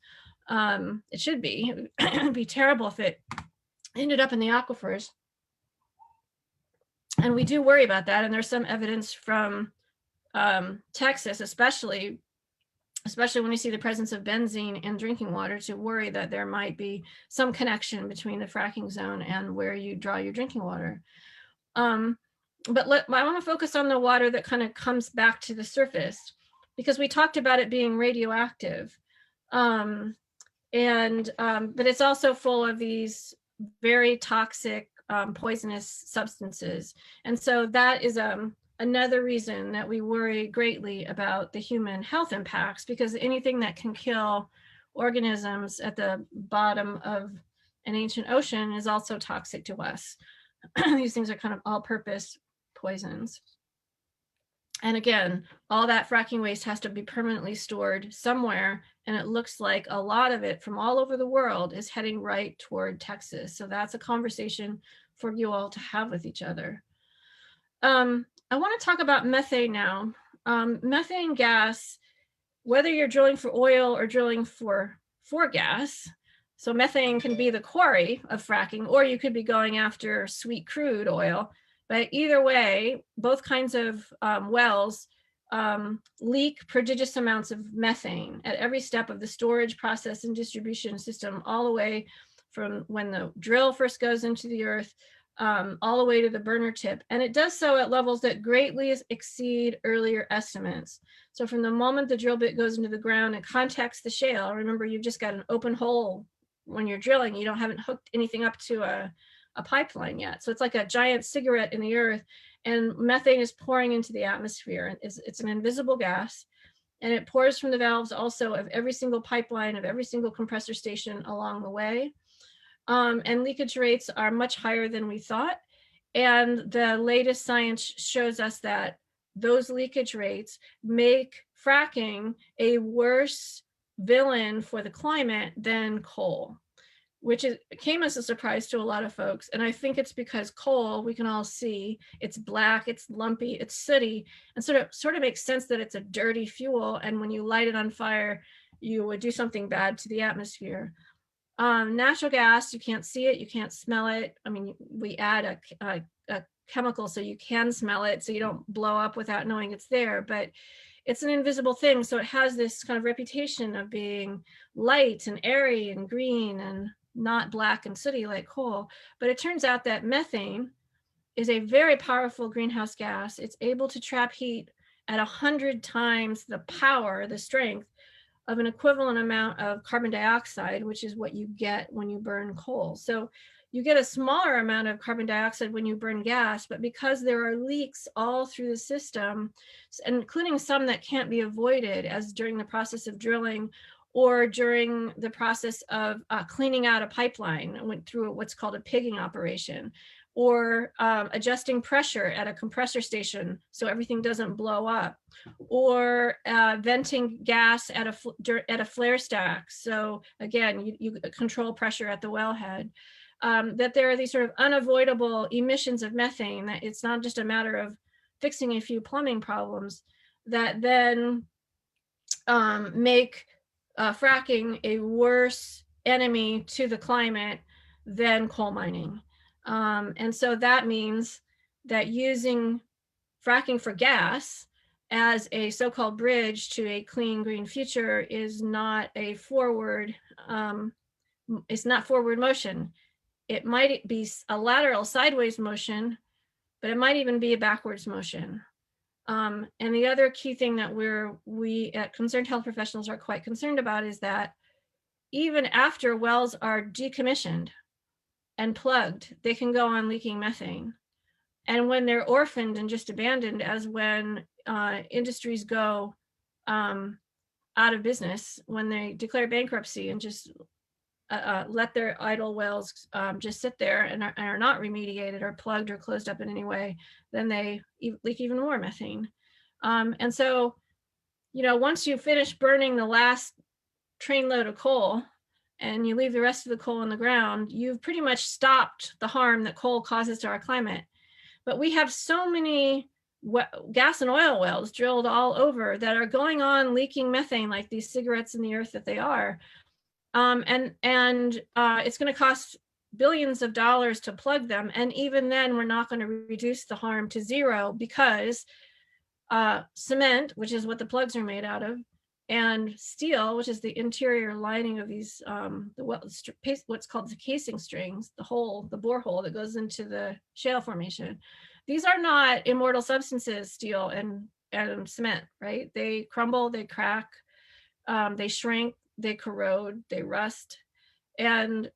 It should be. It'd be terrible if it ended up in the aquifers. And we do worry about that. And there's some evidence from Texas, especially when you see the presence of benzene in drinking water, to worry that there might be some connection between the fracking zone and where you draw your drinking water. But I want to focus on the water that kind of comes back to the surface, because we talked about it being radioactive. But it's also full of these very toxic, poisonous substances. And so that is another reason that we worry greatly about the human health impacts, because anything that can kill organisms at the bottom of an ancient ocean is also toxic to us. These things are kind of all-purpose poisons. And again, all that fracking waste has to be permanently stored somewhere, and it looks like a lot of it from all over the world is heading right toward Texas. So that's a conversation for you all to have with each other. I want to talk about methane now. Methane gas, whether you're drilling for oil or drilling for gas, so methane can be the quarry of fracking, or you could be going after sweet crude oil. But either way, both kinds of wells leak prodigious amounts of methane at every step of the storage, process, and distribution system, all the way from when the drill first goes into the earth, all the way to the burner tip. And it does so at levels that greatly exceed earlier estimates. So from the moment the drill bit goes into the ground and contacts the shale, remember, you've just got an open hole when you're drilling. You haven't hooked anything up to a pipeline yet. So it's like a giant cigarette in the earth, and methane is pouring into the atmosphere. It's an invisible gas, and it pours from the valves also of every single pipeline, of every single compressor station along the way. And leakage rates are much higher than we thought. And the latest science shows us that those leakage rates make fracking a worse villain for the climate than coal, which came as a surprise to a lot of folks. And I think it's because coal, we can all see, it's black, it's lumpy, it's sooty, and sort of makes sense that it's a dirty fuel. And when you light it on fire, you would do something bad to the atmosphere. Natural gas, you can't see it, you can't smell it. I mean, we add a chemical so you can smell it, so you don't blow up without knowing it's there, but it's an invisible thing. So it has this kind of reputation of being light and airy and green and not black and sooty like coal. But it turns out that methane is a very powerful greenhouse gas. It's able to trap heat at 100 times the power, the strength of an equivalent amount of carbon dioxide, which is what you get when you burn coal. So you get a smaller amount of carbon dioxide when you burn gas, but because there are leaks all through the system, including some that can't be avoided, as during the process of drilling or during the process of cleaning out a pipeline, went through what's called a pigging operation, or adjusting pressure at a compressor station so everything doesn't blow up, or venting gas at a flare stack. So again, you control pressure at the wellhead. that there are these sort of unavoidable emissions of methane, that it's not just a matter of fixing a few plumbing problems, that then make fracking a worse enemy to the climate than coal mining. And so that means that using fracking for gas as a so-called bridge to a clean green future is not a forward, it's not forward motion. It might be a lateral sideways motion, but it might even be a backwards motion. And the other key thing that we at Concerned Health Professionals are quite concerned about is that even after wells are decommissioned and plugged, they can go on leaking methane. And when they're orphaned and just abandoned, as when industries go out of business, when they declare bankruptcy and just let their idle wells just sit there and are not remediated or plugged or closed up in any way, then they leak even more methane. And so, once you finish burning the last trainload of coal and you leave the rest of the coal in the ground, you've pretty much stopped the harm that coal causes to our climate. But we have so many gas and oil wells drilled all over that are going on leaking methane like these cigarettes in the earth that they are. And it's going to cost billions of dollars to plug them. And even then, we're not going to reduce the harm to zero, because cement, which is what the plugs are made out of, and steel, which is the interior lining of these, what's called the casing strings, the borehole that goes into the shale formation. These are not immortal substances, steel and cement, right? They crumble, they crack, they shrink, they corrode, they rust. And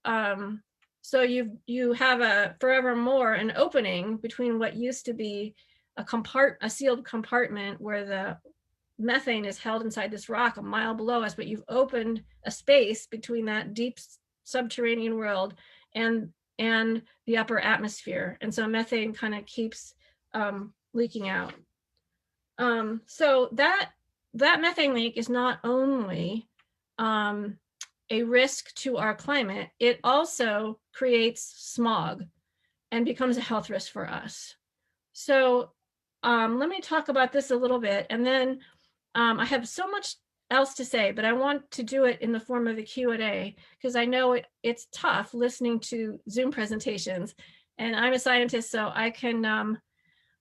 so you have forevermore an opening between what used to be a sealed compartment where the methane is held inside this rock a mile below us, but you've opened a space between that deep subterranean world and the upper atmosphere. And so methane kind of keeps leaking out. So that methane leak is not only a risk to our climate, it also creates smog and becomes a health risk for us. So let me talk about this a little bit, and then I have so much else to say, but I want to do it in the form of a Q&A, because I know it's tough listening to Zoom presentations, and I'm a scientist, so I can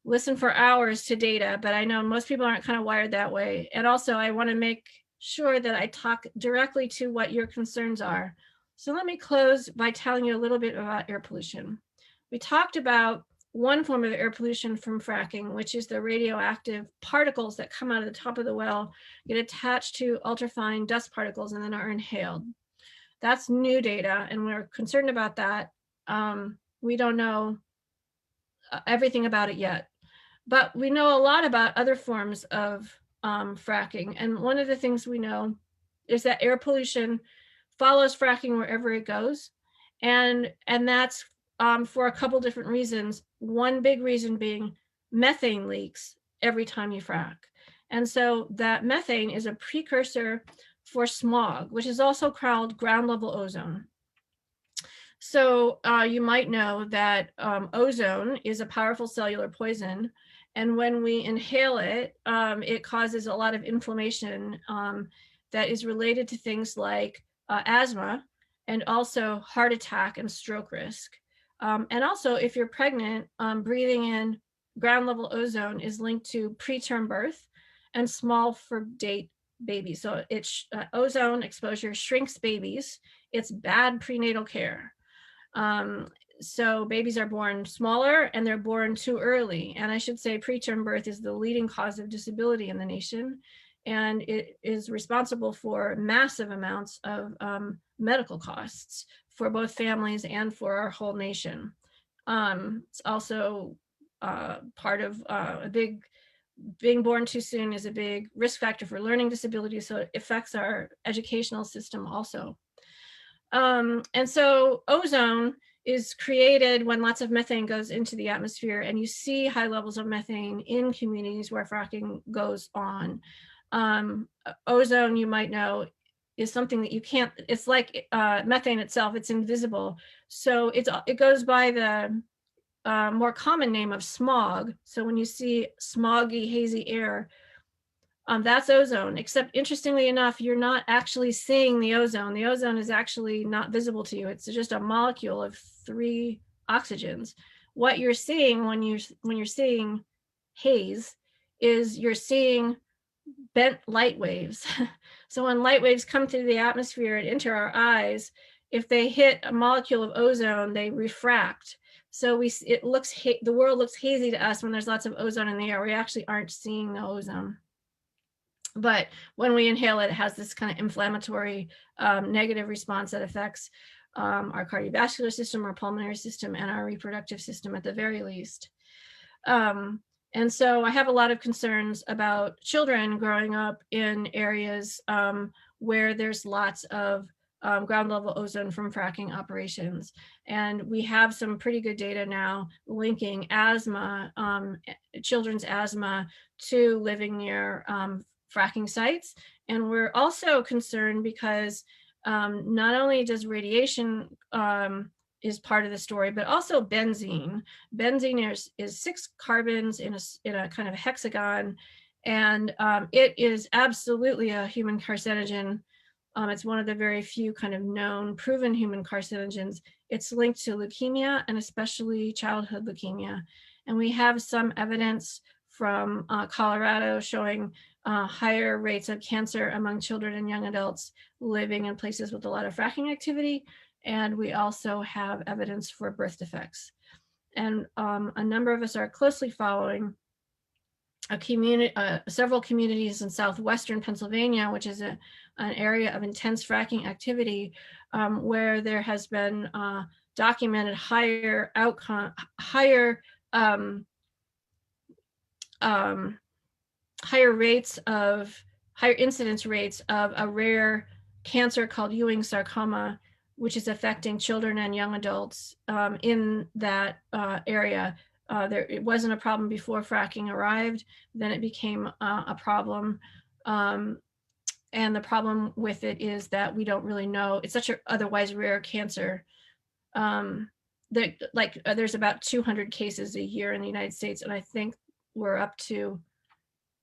listen for hours to data, but I know most people aren't kind of wired that way. And also I want to make sure that I talk directly to what your concerns are. So let me close by telling you a little bit about air pollution. We talked about one form of air pollution from fracking, which is the radioactive particles that come out of the top of the well, get attached to ultrafine dust particles, and then are inhaled. That's new data, and we're concerned about that. We don't know everything about it yet, but we know a lot about other forms of fracking. And one of the things we know is that air pollution follows fracking wherever it goes. And that's for a couple different reasons. One big reason being methane leaks every time you frack. And so that methane is a precursor for smog, which is also called ground level ozone. So you might know that ozone is a powerful cellular poison. And when we inhale it, it causes a lot of inflammation that is related to things like asthma, and also heart attack and stroke risk. And also, if you're pregnant, breathing in ground level ozone is linked to preterm birth and small for date babies. So it's ozone exposure shrinks babies. It's bad prenatal care. So babies are born smaller and they're born too early. And I should say preterm birth is the leading cause of disability in the nation. And it is responsible for massive amounts of medical costs for both families and for our whole nation. It's also part of being born too soon is a big risk factor for learning disabilities. So it affects our educational system also. And so ozone is created when lots of methane goes into the atmosphere, and you see high levels of methane in communities where fracking goes on. Ozone, you might know, is something that you can't, it's like methane itself, it's invisible. So it goes by the more common name of smog. So when you see smoggy, hazy air, that's ozone, except interestingly enough, you're not actually seeing the ozone. The ozone is actually not visible to you. It's just a molecule of 3 oxygens. What you're seeing when you're seeing haze is you're seeing bent light waves. So when light waves come through the atmosphere and enter our eyes, if they hit a molecule of ozone, they refract. So the world looks hazy to us when there's lots of ozone in the air. We actually aren't seeing the ozone. But when we inhale it, it has this kind of inflammatory negative response that affects our cardiovascular system, our pulmonary system, and our reproductive system at the very least. And so I have a lot of concerns about children growing up in areas where there's lots of ground level ozone from fracking operations. And we have some pretty good data now linking asthma, children's asthma, to living near fracking sites. And we're also concerned because not only does radiation is part of the story, but also benzene. Benzene is 6 carbons in a kind of hexagon, and it is absolutely a human carcinogen. It's one of the very few kind of known proven human carcinogens. It's linked to leukemia, and especially childhood leukemia. And we have some evidence from Colorado showing higher rates of cancer among children and young adults living in places with a lot of fracking activity. And we also have evidence for birth defects. And a number of us are closely following several communities in southwestern Pennsylvania, which is an area of intense fracking activity, where there has been documented higher incidence rates of a rare cancer called Ewing sarcoma, which is affecting children and young adults in that area. It wasn't a problem before fracking arrived, then it became a problem. And the problem with it is that we don't really know, it's such an otherwise rare cancer. There's about 200 cases a year in the United States, and I think we're up to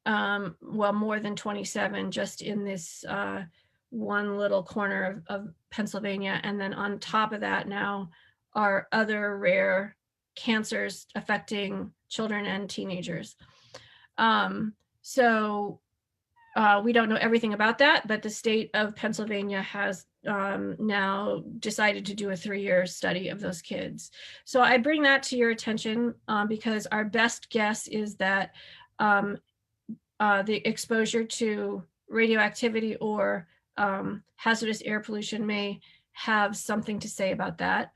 more than 27 just in this one little corner of Pennsylvania. And then on top of that now are other rare cancers affecting children and teenagers. So we don't know everything about that, but the state of Pennsylvania has now decided to do a 3-year study of those kids. So I bring that to your attention because our best guess is that the exposure to radioactivity or hazardous air pollution may have something to say about that.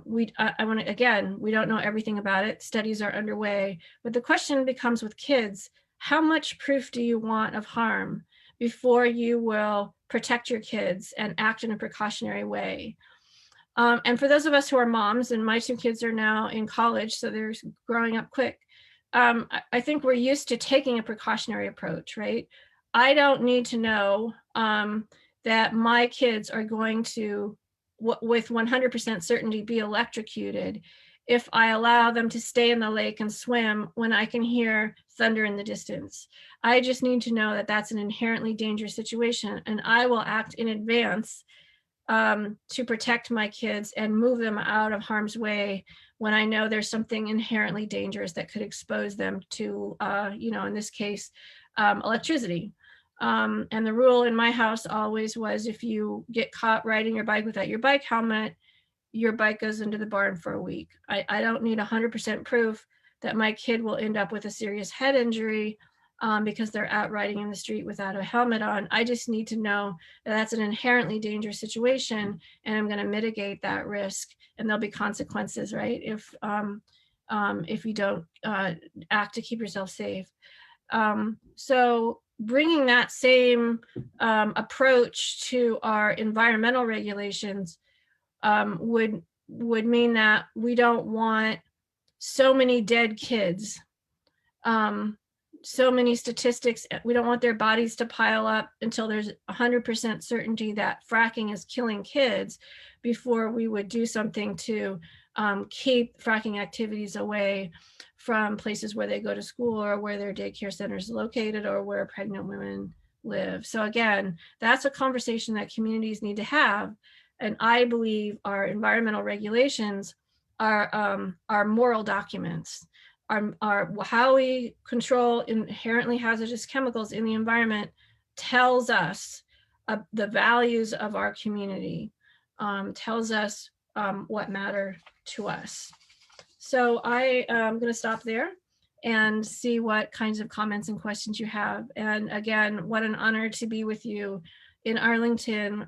We don't know everything about it. Studies are underway, but the question becomes with kids, how much proof do you want of harm before you will protect your kids and act in a precautionary way? And for those of us who are moms, and my 2 kids are now in college, so they're growing up quick, I think we're used to taking a precautionary approach, right? I don't need to know that my kids are going to, with 100% certainty, be electrocuted if I allow them to stay in the lake and swim when I can hear thunder in the distance. I just need to know that that's an inherently dangerous situation, and I will act in advance to protect my kids and move them out of harm's way when I know there's something inherently dangerous that could expose them to, in this case, electricity. And the rule in my house always was, if you get caught riding your bike without your bike helmet, your bike goes into the barn for a week. I don't need 100% proof that my kid will end up with a serious head injury because they're out riding in the street without a helmet on. I just need to know that that's an inherently dangerous situation, and I'm going to mitigate that risk, and there'll be consequences, right? If you don't act to keep yourself safe. So bringing that same approach to our environmental regulations would mean that we don't want so many dead kids so many statistics. We don't want their bodies to pile up until there's 100% certainty that fracking is killing kids before we would do something to keep fracking activities away from places where they go to school or where their daycare center is located or where pregnant women live. So again, that's a conversation that communities need to have. And I believe our environmental regulations are moral documents. Our how we control inherently hazardous chemicals in the environment tells us the values of our community, tells us what matter to us. So I am going to stop there and see what kinds of comments and questions you have. And again, what an honor to be with you in Arlington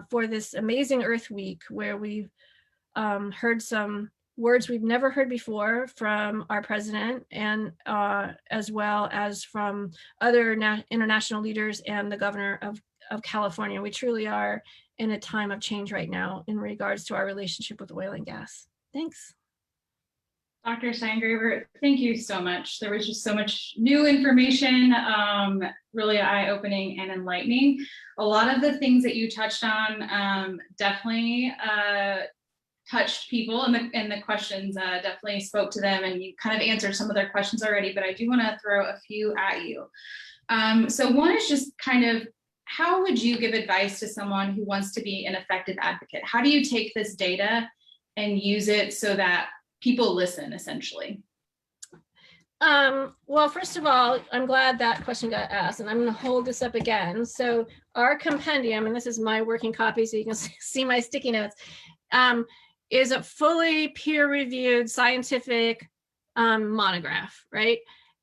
for this amazing Earth Week, where we've heard some words we've never heard before from our president, and as well as from other international leaders and the governor of California. We truly are in a time of change right now in regards to our relationship with oil and gas. Thanks. Dr. Steingraber, thank you so much. There was just so much new information, really eye-opening and enlightening. A lot of the things that you touched on definitely touched people, and the questions definitely spoke to them, and you kind of answered some of their questions already, but I do want to throw a few at you. So one is just kind of, how would you give advice to someone who wants to be an effective advocate? How do you take this data and use it so that people listen, essentially? Well, first of all, I'm glad that question got asked, and I'm going to hold this up again. So our compendium, and this is my working copy, so you can see my sticky notes, is a fully peer-reviewed scientific monograph, right?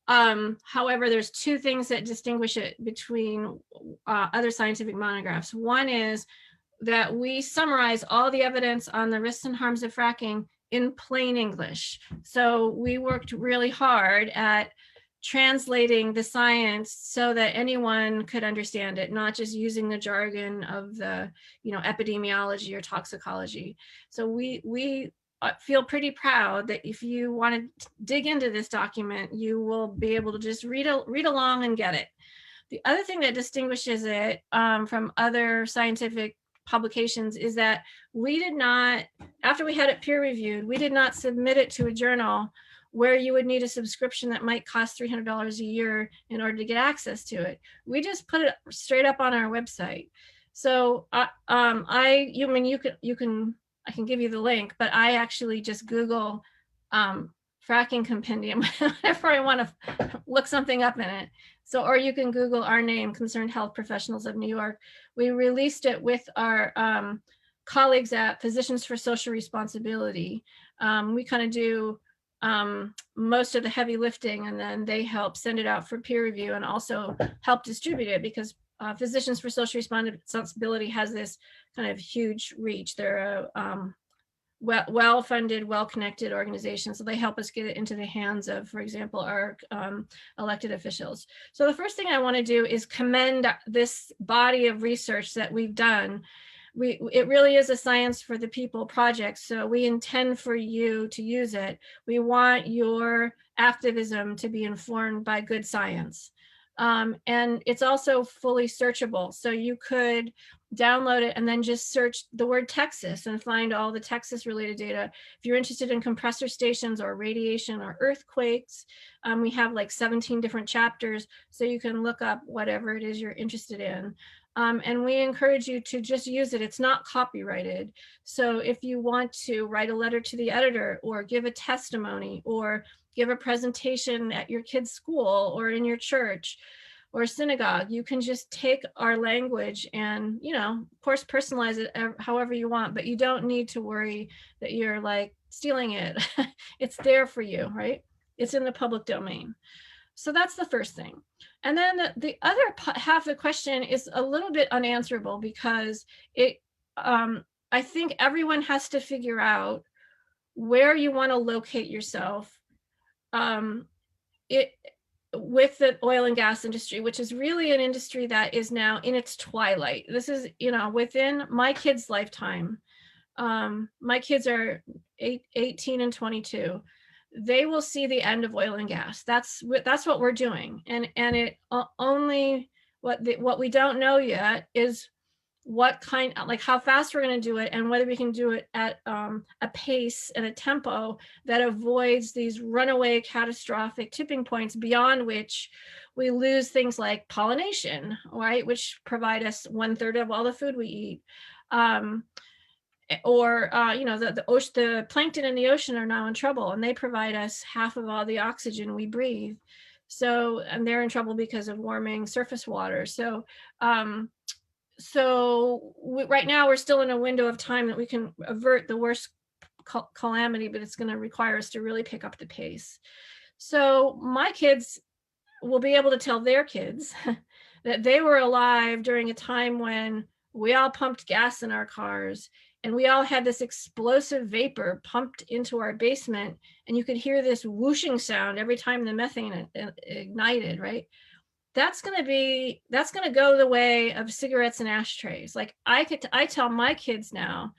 However, there's two things that distinguish it between other scientific monographs. One is that we summarize all the evidence on the risks and harms of fracking in plain English. So we worked really hard at translating the science so that anyone could understand it, not just using the jargon of the, epidemiology or toxicology. So we feel pretty proud that if you want to dig into this document, you will be able to just read along and get it. The other thing that distinguishes it from other scientific publications is that we did not, after we had it peer reviewed, we did not submit it to a journal where you would need a subscription that might cost $300 a year in order to get access to it. We just put it straight up on our website. So I can give you the link, but I actually just Google fracking compendium whenever I want to look something up in it. So, or you can Google our name, Concerned Health Professionals of New York. We released it with our colleagues at Physicians for Social Responsibility. We kind of do most of the heavy lifting, and then they help send it out for peer review and also help distribute it, because Physicians for Social Responsibility has this kind of huge reach. They're a well-funded, well-connected organization. So they help us get it into the hands of, for example, our elected officials. So the first thing I want to do is commend this body of research that we've done. It really is a science for the people project. So we intend for you to use it. We want your activism to be informed by good science. And it's also fully searchable. So you could download it and then just search the word Texas and find all the Texas related data. If you're interested in compressor stations or radiation or earthquakes, we have like 17 different chapters, so you can look up whatever it is you're interested in. And we encourage you to just use it. It's not copyrighted. So if you want to write a letter to the editor or give a testimony or give a presentation at your kid's school or in your church or synagogue, you can just take our language and, of course, personalize it however you want, but you don't need to worry that you're like stealing it. It's there for you, right? It's in the public domain. So that's the first thing. And then the other half of the question is a little bit unanswerable, because I think everyone has to figure out where you want to locate yourself with the oil and gas industry, which is really an industry that is now in its twilight. This is, within my kids' lifetime. My kids are 18 and 22. they will see the end of oil and gas. That's what we're doing. And it only, what we don't know yet is what kind, like how fast we're going to do it, and whether we can do it at a pace and a tempo that avoids these runaway catastrophic tipping points beyond which we lose things like pollination, right, which provide us 1/3 of all the food we eat. Or the plankton in the ocean are now in trouble, and they provide us half of all the oxygen we breathe. So, and they're in trouble because of warming surface water. So right now we're still in a window of time that we can avert the worst calamity, but it's going to require us to really pick up the pace. So my kids will be able to tell their kids that they were alive during a time when we all pumped gas in our cars, and we all had this explosive vapor pumped into our basement, and you could hear this whooshing sound every time the methane ignited, right? That's going to go the way of cigarettes and ashtrays. Like I tell my kids now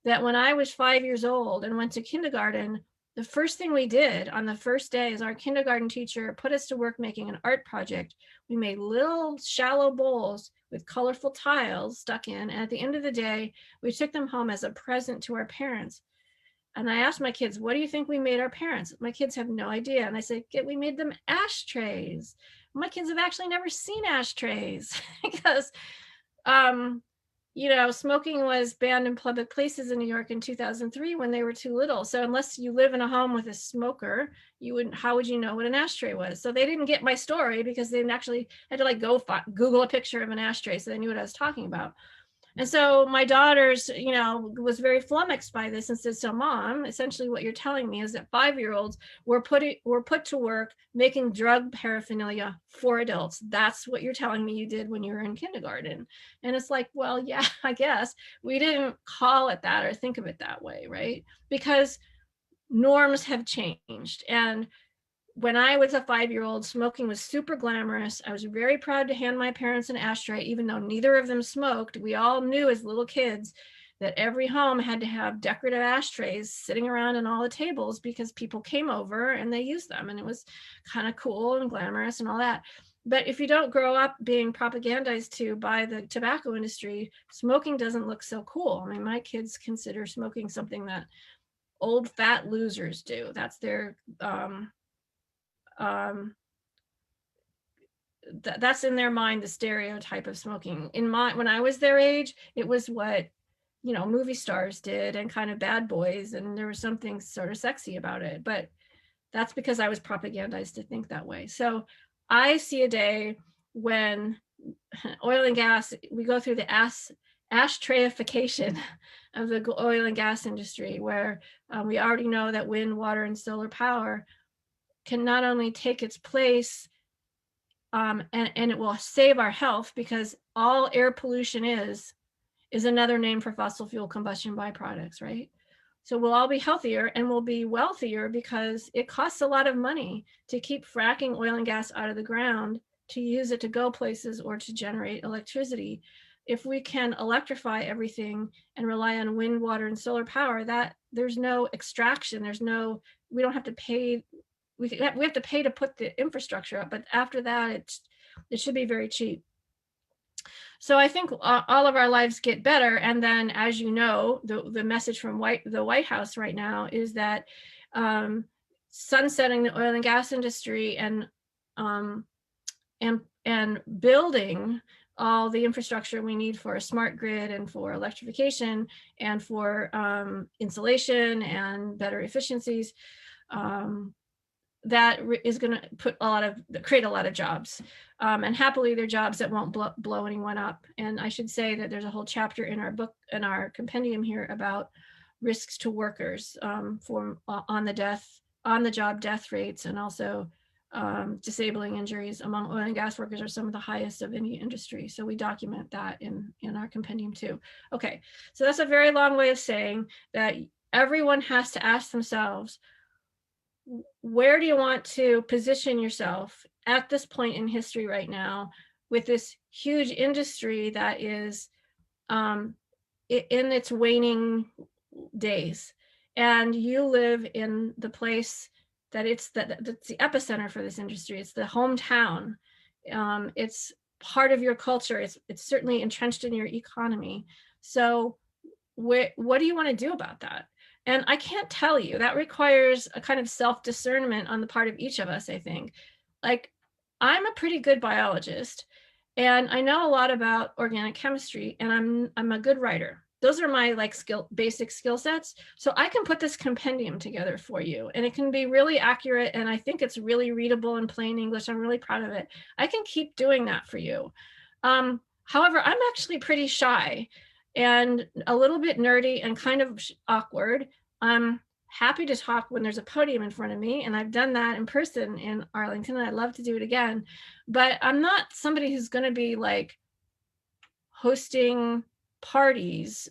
that when I was 5 years old and went to kindergarten, the first thing we did on the first day is our kindergarten teacher put us to work making an art project. We made little shallow bowls with colorful tiles stuck in. And at the end of the day, we took them home as a present to our parents. And I asked my kids, what do you think we made our parents? My kids have no idea. And I said, we made them ashtrays. My kids have actually never seen ashtrays because smoking was banned in public places in New York in 2003 when they were too little. So unless you live in a home with a smoker, how would you know what an ashtray was? So they didn't get my story because they didn't actually had to go Google a picture of an ashtray so they knew what I was talking about. And so my daughters, was very flummoxed by this and said, so Mom, essentially what you're telling me is that 5-year-olds were put to work making drug paraphernalia for adults. That's what you're telling me you did when you were in kindergarten. And it's like, well, yeah, I guess we didn't call it that or think of it that way, right? Because norms have changed. And when I was a 5-year-old, smoking was super glamorous. I was very proud to hand my parents an ashtray, even though neither of them smoked. We all knew as little kids that every home had to have decorative ashtrays sitting around on all the tables because people came over and they used them. And it was kind of cool and glamorous and all that. But if you don't grow up being propagandized to by the tobacco industry, smoking doesn't look so cool. I mean, my kids consider smoking something that old fat losers do. That's their that's in their mind, the stereotype of smoking. When I was their age, it was what movie stars did and kind of bad boys, and there was something sort of sexy about it. But that's because I was propagandized to think that way. So I see a day when oil and gas, we go through the ashtrayification of the oil and gas industry, where we already know that wind, water, and solar power can not only take its place, and it will save our health, because all air pollution is another name for fossil fuel combustion byproducts, right? So we'll all be healthier and we'll be wealthier because it costs a lot of money to keep fracking oil and gas out of the ground, to use it to go places or to generate electricity. If we can electrify everything and rely on wind, water, and solar power, that there's no extraction, we don't have to pay. We have to pay to put the infrastructure up, but after that, it should be very cheap. So I think all of our lives get better. And then, as you know, the message from the White House right now is that sunsetting the oil and gas industry and building all the infrastructure we need for a smart grid and for electrification and for insulation and better efficiencies, that is going to create a lot of jobs, and happily they're jobs that won't blow anyone up. And I should say that there's a whole chapter in our book, in our compendium here, about risks to workers for on the job death rates, and also disabling injuries among oil and gas workers are some of the highest of any industry. So we document that in our compendium too. Okay, so that's a very long way of saying that everyone has to ask themselves, where do you want to position yourself at this point in history right now, with this huge industry that is in its waning days? And you live in the place that that's the epicenter for this industry. It's the hometown. It's part of your culture. It's certainly entrenched in your economy. So what do you want to do about that? And I can't tell you. That requires a kind of self-discernment on the part of each of us, I think. Like, I'm a pretty good biologist, and I know a lot about organic chemistry, and I'm a good writer. Those are my like basic skill sets. So I can put this compendium together for you, and it can be really accurate, and I think it's really readable in plain English. I'm really proud of it. I can keep doing that for you. However, I'm actually pretty shy and a little bit nerdy and kind of awkward. I'm happy to talk when there's a podium in front of me, and I've done that in person in Arlington, and I'd love to do it again. But I'm not somebody who's going to be like hosting parties,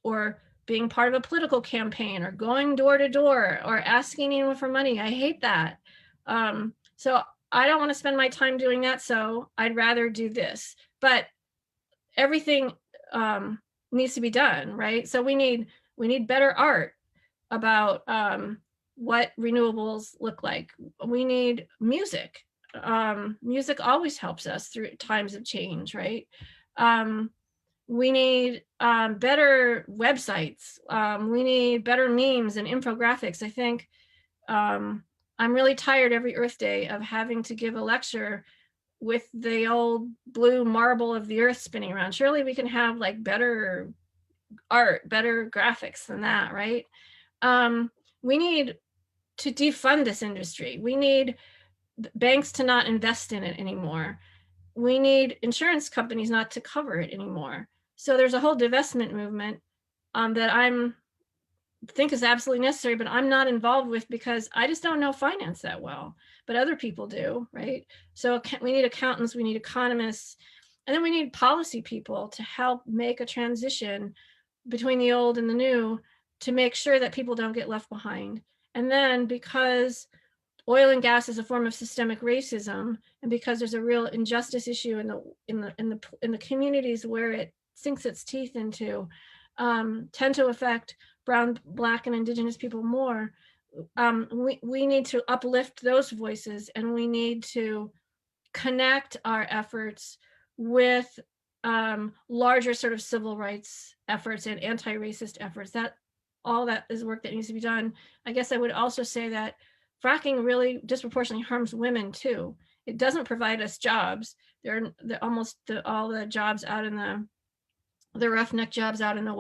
or being part of a political campaign, or going door to door, or asking anyone for money. I hate that. So I don't want to spend my time doing that. So I'd rather do this. But everything needs to be done, right? So we need better art about what renewables look like. We need music. Music always helps us through times of change, right? We need better websites. We need better memes and infographics. I think I'm really tired every Earth Day of having to give a lecture with the old blue marble of the earth spinning around. Surely we can have like better art, better graphics than that, right? We need to defund this industry. We need banks to not invest in it anymore. We need insurance companies not to cover it anymore. So there's a whole divestment movement that I'm think is absolutely necessary, but I'm not involved with because I just don't know finance that well, but other people do, right? So we need accountants, we need economists, and then we need policy people to help make a transition between the old and the new to make sure that people don't get left behind. And then because oil and gas is a form of systemic racism, and because there's a real injustice issue in the communities where it sinks its teeth into, tend to affect brown, black, and indigenous people more. We need to uplift those voices, and we need to connect our efforts with larger sort of civil rights efforts and anti-racist efforts. That all that is work that needs to be done. I guess I would also say that fracking really disproportionately harms women too. It doesn't provide us jobs. They're almost all the jobs out in the roughneck jobs out in the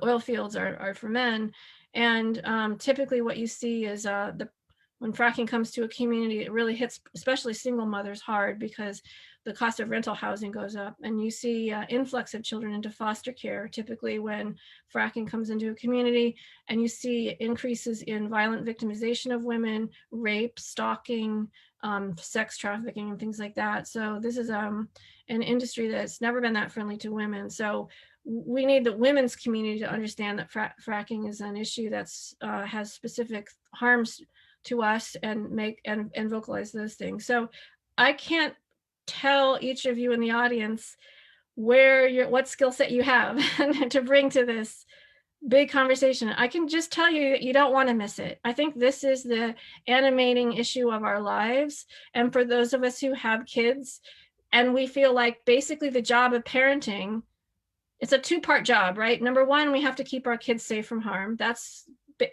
oil fields are for men. And typically what you see is when fracking comes to a community, it really hits especially single mothers hard because the cost of rental housing goes up. And you see influx of children into foster care, typically when fracking comes into a community. And you see increases in violent victimization of women, rape, stalking, sex trafficking, and things like that. So this is an industry that's never been that friendly to women. So we need the women's community to understand that fracking is an issue that's has specific harms to us, and vocalize those things. So I can't tell each of you in the audience what skill set you have to bring to this big conversation. I can just tell you that you don't want to miss it. I think this is the animating issue of our lives. And for those of us who have kids, and we feel like basically the job of parenting, it's a two-part job, right? Number one, we have to keep our kids safe from harm. That's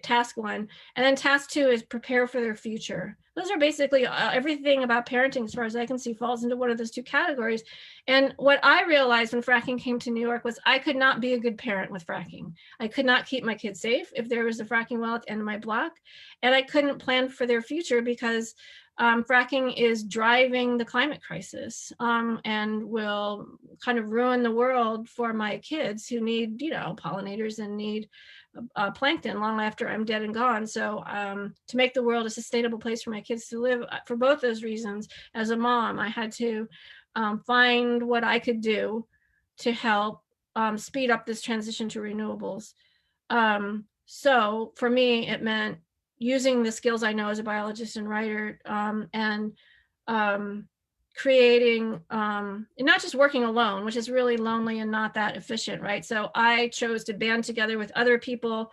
task one. And then task two is prepare for their future. Those are basically everything about parenting, as far as I can see, falls into one of those two categories. And what I realized when fracking came to New York was I could not be a good parent with fracking. I could not keep my kids safe if there was a fracking well at the end of my block. And I couldn't plan for their future because fracking is driving the climate crisis, and will kind of ruin the world for my kids who need, pollinators and need plankton long after I'm dead and gone. So to make the world a sustainable place for my kids to live, for both those reasons, as a mom, I had to find what I could do to help speed up this transition to renewables. So for me, it meant using the skills I know as a biologist and writer, and creating, and not just working alone, which is really lonely and not that efficient, right? So I chose to band together with other people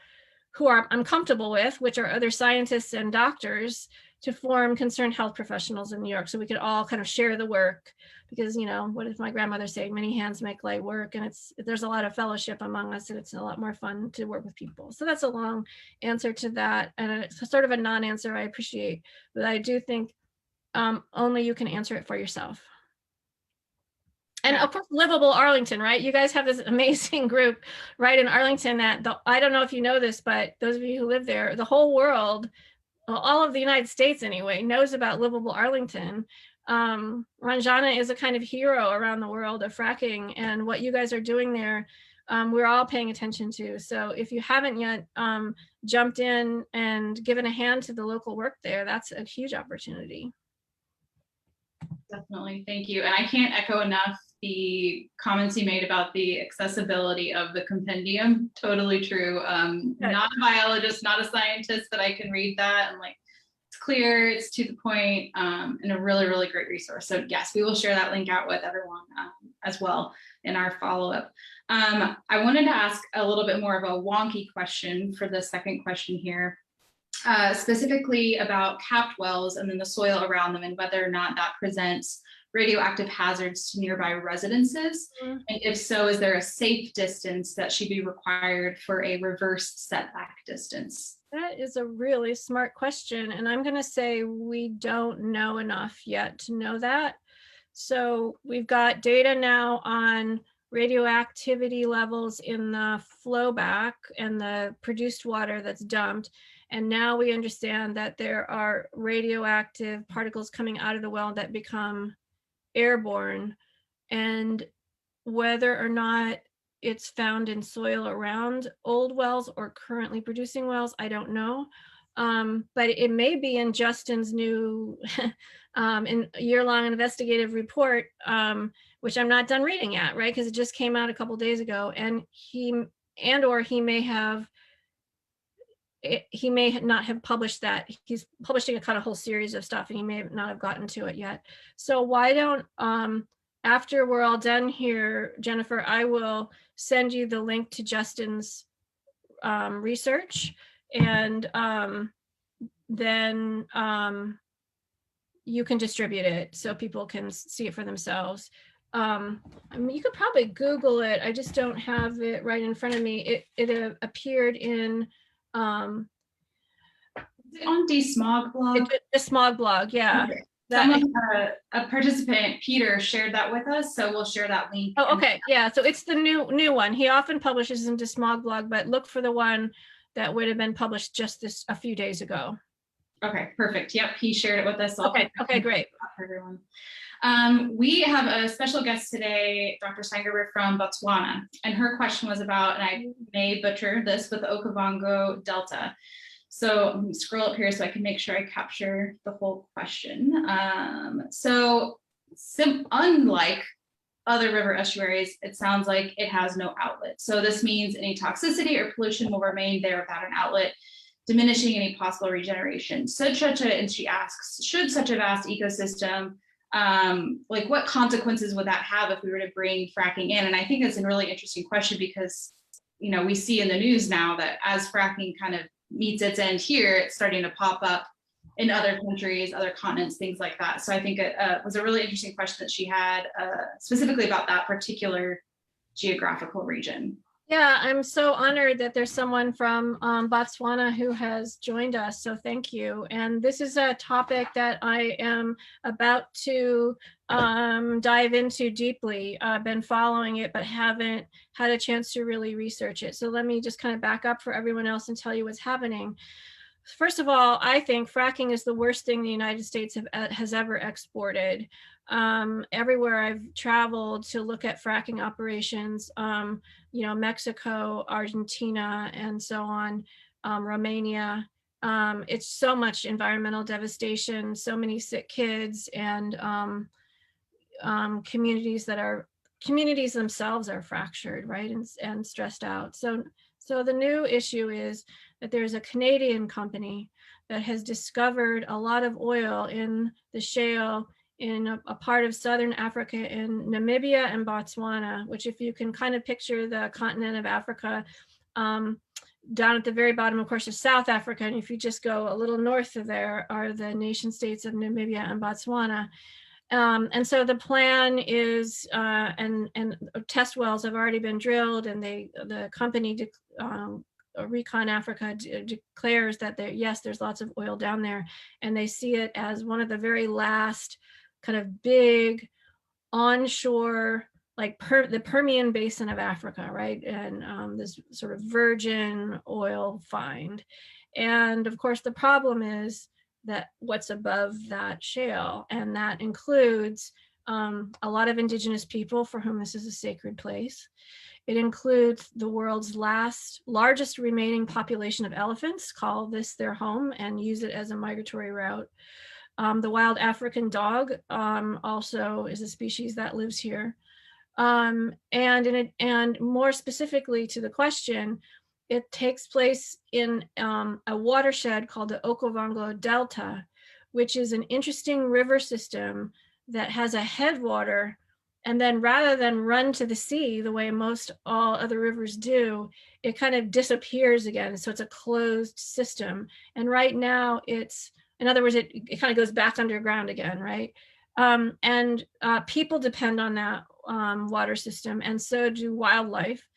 who I'm comfortable with, which are other scientists and doctors, to form concerned health professionals in New York, so we could all kind of share the work. Because, you know, what does my grandmother say? Many hands make light work, and there's a lot of fellowship among us, and it's a lot more fun to work with people. So that's a long answer to that, and it's sort of a non-answer I appreciate, but I do think only you can answer it for yourself. And of course, Liveable Arlington, right? You guys have this amazing group right in Arlington that I don't know if you know this, but those of you who live there, the whole world, well, all of the United States anyway, knows about Liveable Arlington. Ranjana is a kind of hero around the world of fracking, and what you guys are doing there, we're all paying attention to. So if you haven't yet jumped in and given a hand to the local work there, that's a huge opportunity. Definitely, thank you. And I can't echo enough the comments you made about the accessibility of the compendium. Totally true. Not a biologist, not a scientist, but I can read that and like, it's clear, it's to the point, and a really, really great resource. So yes, we will share that link out with everyone as well in our follow-up. I wanted to ask a little bit more of a wonky question for the second question here. Specifically about capped wells and then the soil around them, and whether or not that presents radioactive hazards to nearby residences. Mm-hmm. And if so, is there a safe distance that should be required for a reverse setback distance? That is a really smart question. And I'm going to say we don't know enough yet to know that. So we've got data now on radioactivity levels in the flowback and the produced water that's dumped. And now we understand that there are radioactive particles coming out of the well that become airborne. And whether or not it's found in soil around old wells or currently producing wells, I don't know. But it may be in Justin's new in year-long investigative report, which I'm not done reading yet, right? Because it just came out a couple days ago, and he may not have published that. He's publishing a kind of whole series of stuff, and he may not have gotten to it yet. So why don't, after we're all done here, Jennifer, I will send you the link to Justin's research, and then you can distribute it so people can see it for themselves. I mean, you could probably Google it. I just don't have it right in front of me. It appeared in on DeSmog blog? The Smog blog, yeah. Okay. A participant, Peter, shared that with us, so we'll share that link. Oh, okay, yeah. So it's the new one. He often publishes in DeSmog blog, but look for the one that would have been published just a few days ago. Okay, perfect. Yep, he shared it with us. So okay, great. For everyone. We have a special guest today, Dr. Steingraber from Botswana, and her question was about, and I may butcher this, but the Okavango Delta. So I'm going to scroll up here so I can make sure I capture the whole question. Unlike other river estuaries, it sounds like it has no outlet. So this means any toxicity or pollution will remain there without an outlet, diminishing any possible regeneration. And she asks, should such a vast ecosystem, like what consequences would that have if we were to bring fracking in? And I think that's a really interesting question because, you know, we see in the news now that as fracking kind of meets its end here, it's starting to pop up in other countries, other continents, things like that. So I think it was a really interesting question that she had specifically about that particular geographical region. Yeah, I'm so honored that there's someone from Botswana who has joined us, so thank you. And this is a topic that I am about to dive into deeply. I've been following it, but haven't had a chance to really research it. So let me just kind of back up for everyone else and tell you what's happening. First of all, I think fracking is the worst thing the United States has ever exported. Everywhere I've traveled to look at fracking operations, you know, Mexico, Argentina, and so on, Romania, it's so much environmental devastation, so many sick kids, and communities themselves are fractured, right, and stressed out. So the new issue is that there's a Canadian company that has discovered a lot of oil in the shale in a part of Southern Africa, in Namibia and Botswana, which if you can kind of picture the continent of Africa, down at the very bottom, of course, is South Africa. And if you just go a little north of there are the nation states of Namibia and Botswana. And so the plan is, and test wells have already been drilled, and the company, Recon Africa, declares that yes, there's lots of oil down there, and they see it as one of the very last kind of big onshore, like the Permian Basin of Africa, right? And this sort of virgin oil find. And of course, the problem is that what's above that shale, and that includes a lot of indigenous people for whom this is a sacred place. It includes the world's largest remaining population of elephants, call this their home and use it as a migratory route. The wild African dog also is a species that lives here. And more specifically to the question, it takes place in a watershed called the Okavango Delta, which is an interesting river system that has a headwater, and then rather than run to the sea the way most all other rivers do, it kind of disappears again. So it's a closed system. And right now it's, in other words, it kind of goes back underground again, right? And people depend on that water system, and so do wildlife.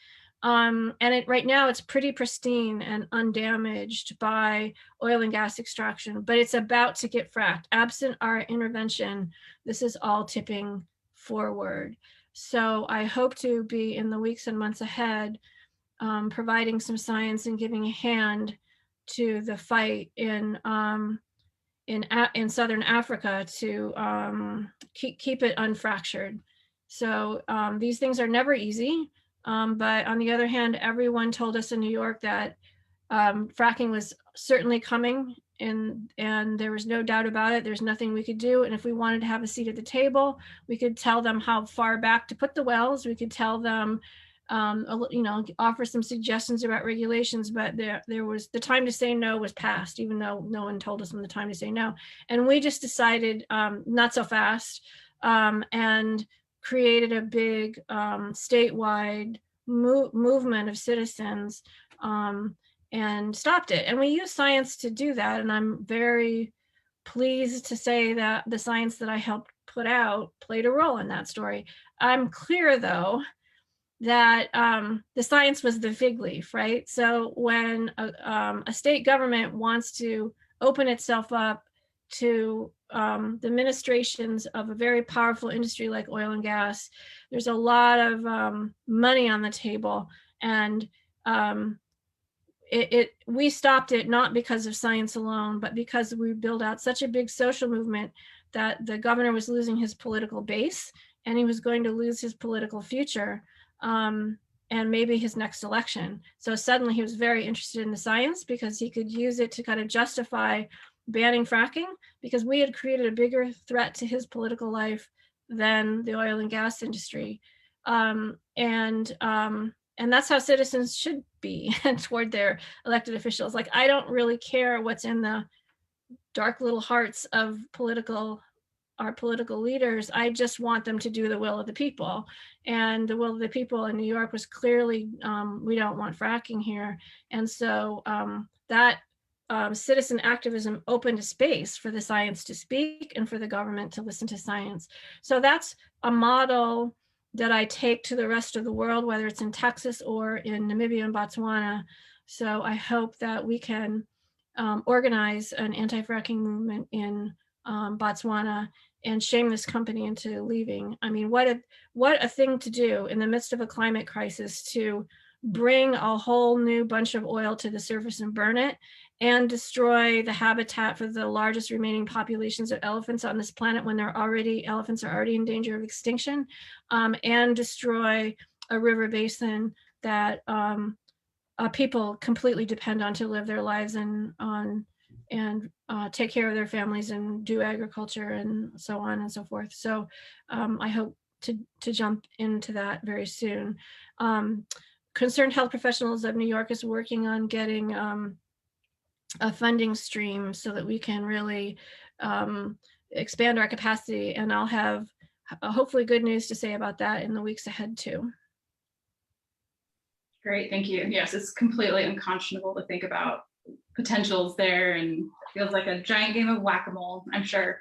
And right now it's pretty pristine and undamaged by oil and gas extraction, but it's about to get fracked. Absent our intervention, this is all tipping forward. So I hope to be, in the weeks and months ahead, providing some science and giving a hand to the fight in Southern Africa to keep it unfractured. So these things are never easy. But on the other hand, everyone told us in New York that fracking was certainly coming, and there was no doubt about it. There's nothing we could do. And if we wanted to have a seat at the table, we could tell them how far back to put the wells. We could tell them, offer some suggestions about regulations, but there was, the time to say no was past, even though no one told us when the time to say no. And we just decided not so fast, and created a big statewide movement of citizens, and stopped it. And we use science to do that. And I'm very pleased to say that the science that I helped put out played a role in that story. I'm clear, though, that the science was the fig leaf, right? So when a state government wants to open itself up to the ministrations of a very powerful industry like oil and gas, there's a lot of money on the table. And we stopped it not because of science alone, but because we built out such a big social movement that the governor was losing his political base, and he was going to lose his political future, and maybe his next election. So suddenly he was very interested in the science because he could use it to kind of justify banning fracking, because we had created a bigger threat to his political life than the oil and gas industry. And that's how citizens should be toward their elected officials. Like, I don't really care what's in the dark little hearts of our political leaders. I just want them to do the will of the people. And the will of the people in New York was clearly, we don't want fracking here. And so that citizen activism opened a space for the science to speak and for the government to listen to science. So that's a model that I take to the rest of the world, whether it's in Texas or in Namibia and Botswana. So I hope that we can organize an anti-fracking movement in Botswana and shame this company into leaving. I mean, what a thing to do in the midst of a climate crisis, to bring a whole new bunch of oil to the surface and burn it, and destroy the habitat for the largest remaining populations of elephants on this planet when elephants are already in danger of extinction, and destroy a river basin that people completely depend on to live their lives and take care of their families and do agriculture and so on and so forth. So I hope to jump into that very soon. Concerned Health Professionals of New York is working on getting a funding stream so that we can really expand our capacity, and I'll have hopefully good news to say about that in the weeks ahead too. Great, thank you. Yes, it's completely unconscionable to think about potentials there, and it feels like a giant game of whack-a-mole, I'm sure.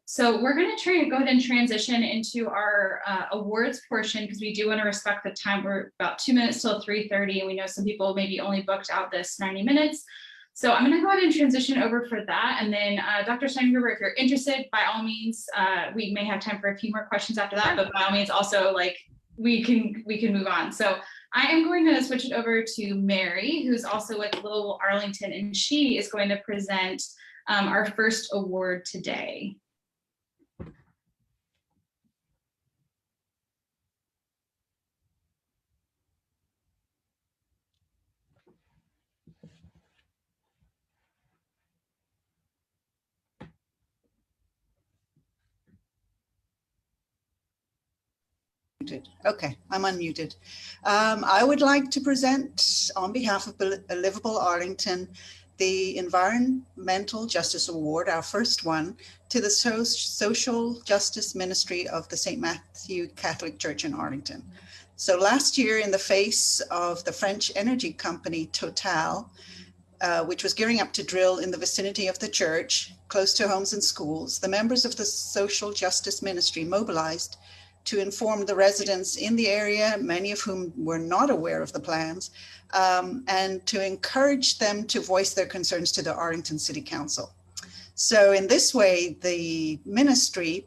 So we're going to go ahead and transition into our awards portion, because we do want to respect the time. We're about 2 minutes till 3:30, and we know some people maybe only booked out this 90 minutes. So I'm going to go ahead and transition over for that. And then Dr. Steingraber, if you're interested, by all means, we may have time for a few more questions after that, but by all means also, like, we can move on. So I am going to switch it over to Mary, who's also with Liveable Arlington, and she is going to present our first award today. Okay, I'm unmuted. I would like to present on behalf of Liveable Arlington the Environmental Justice Award, our first one, to the Social Justice Ministry of the St. Matthew Catholic Church in Arlington. So last year, in the face of the French energy company Total, which was gearing up to drill in the vicinity of the church, close to homes and schools, the members of the Social Justice Ministry mobilized to inform the residents in the area, many of whom were not aware of the plans, and to encourage them to voice their concerns to the Arlington City Council. So in this way, the ministry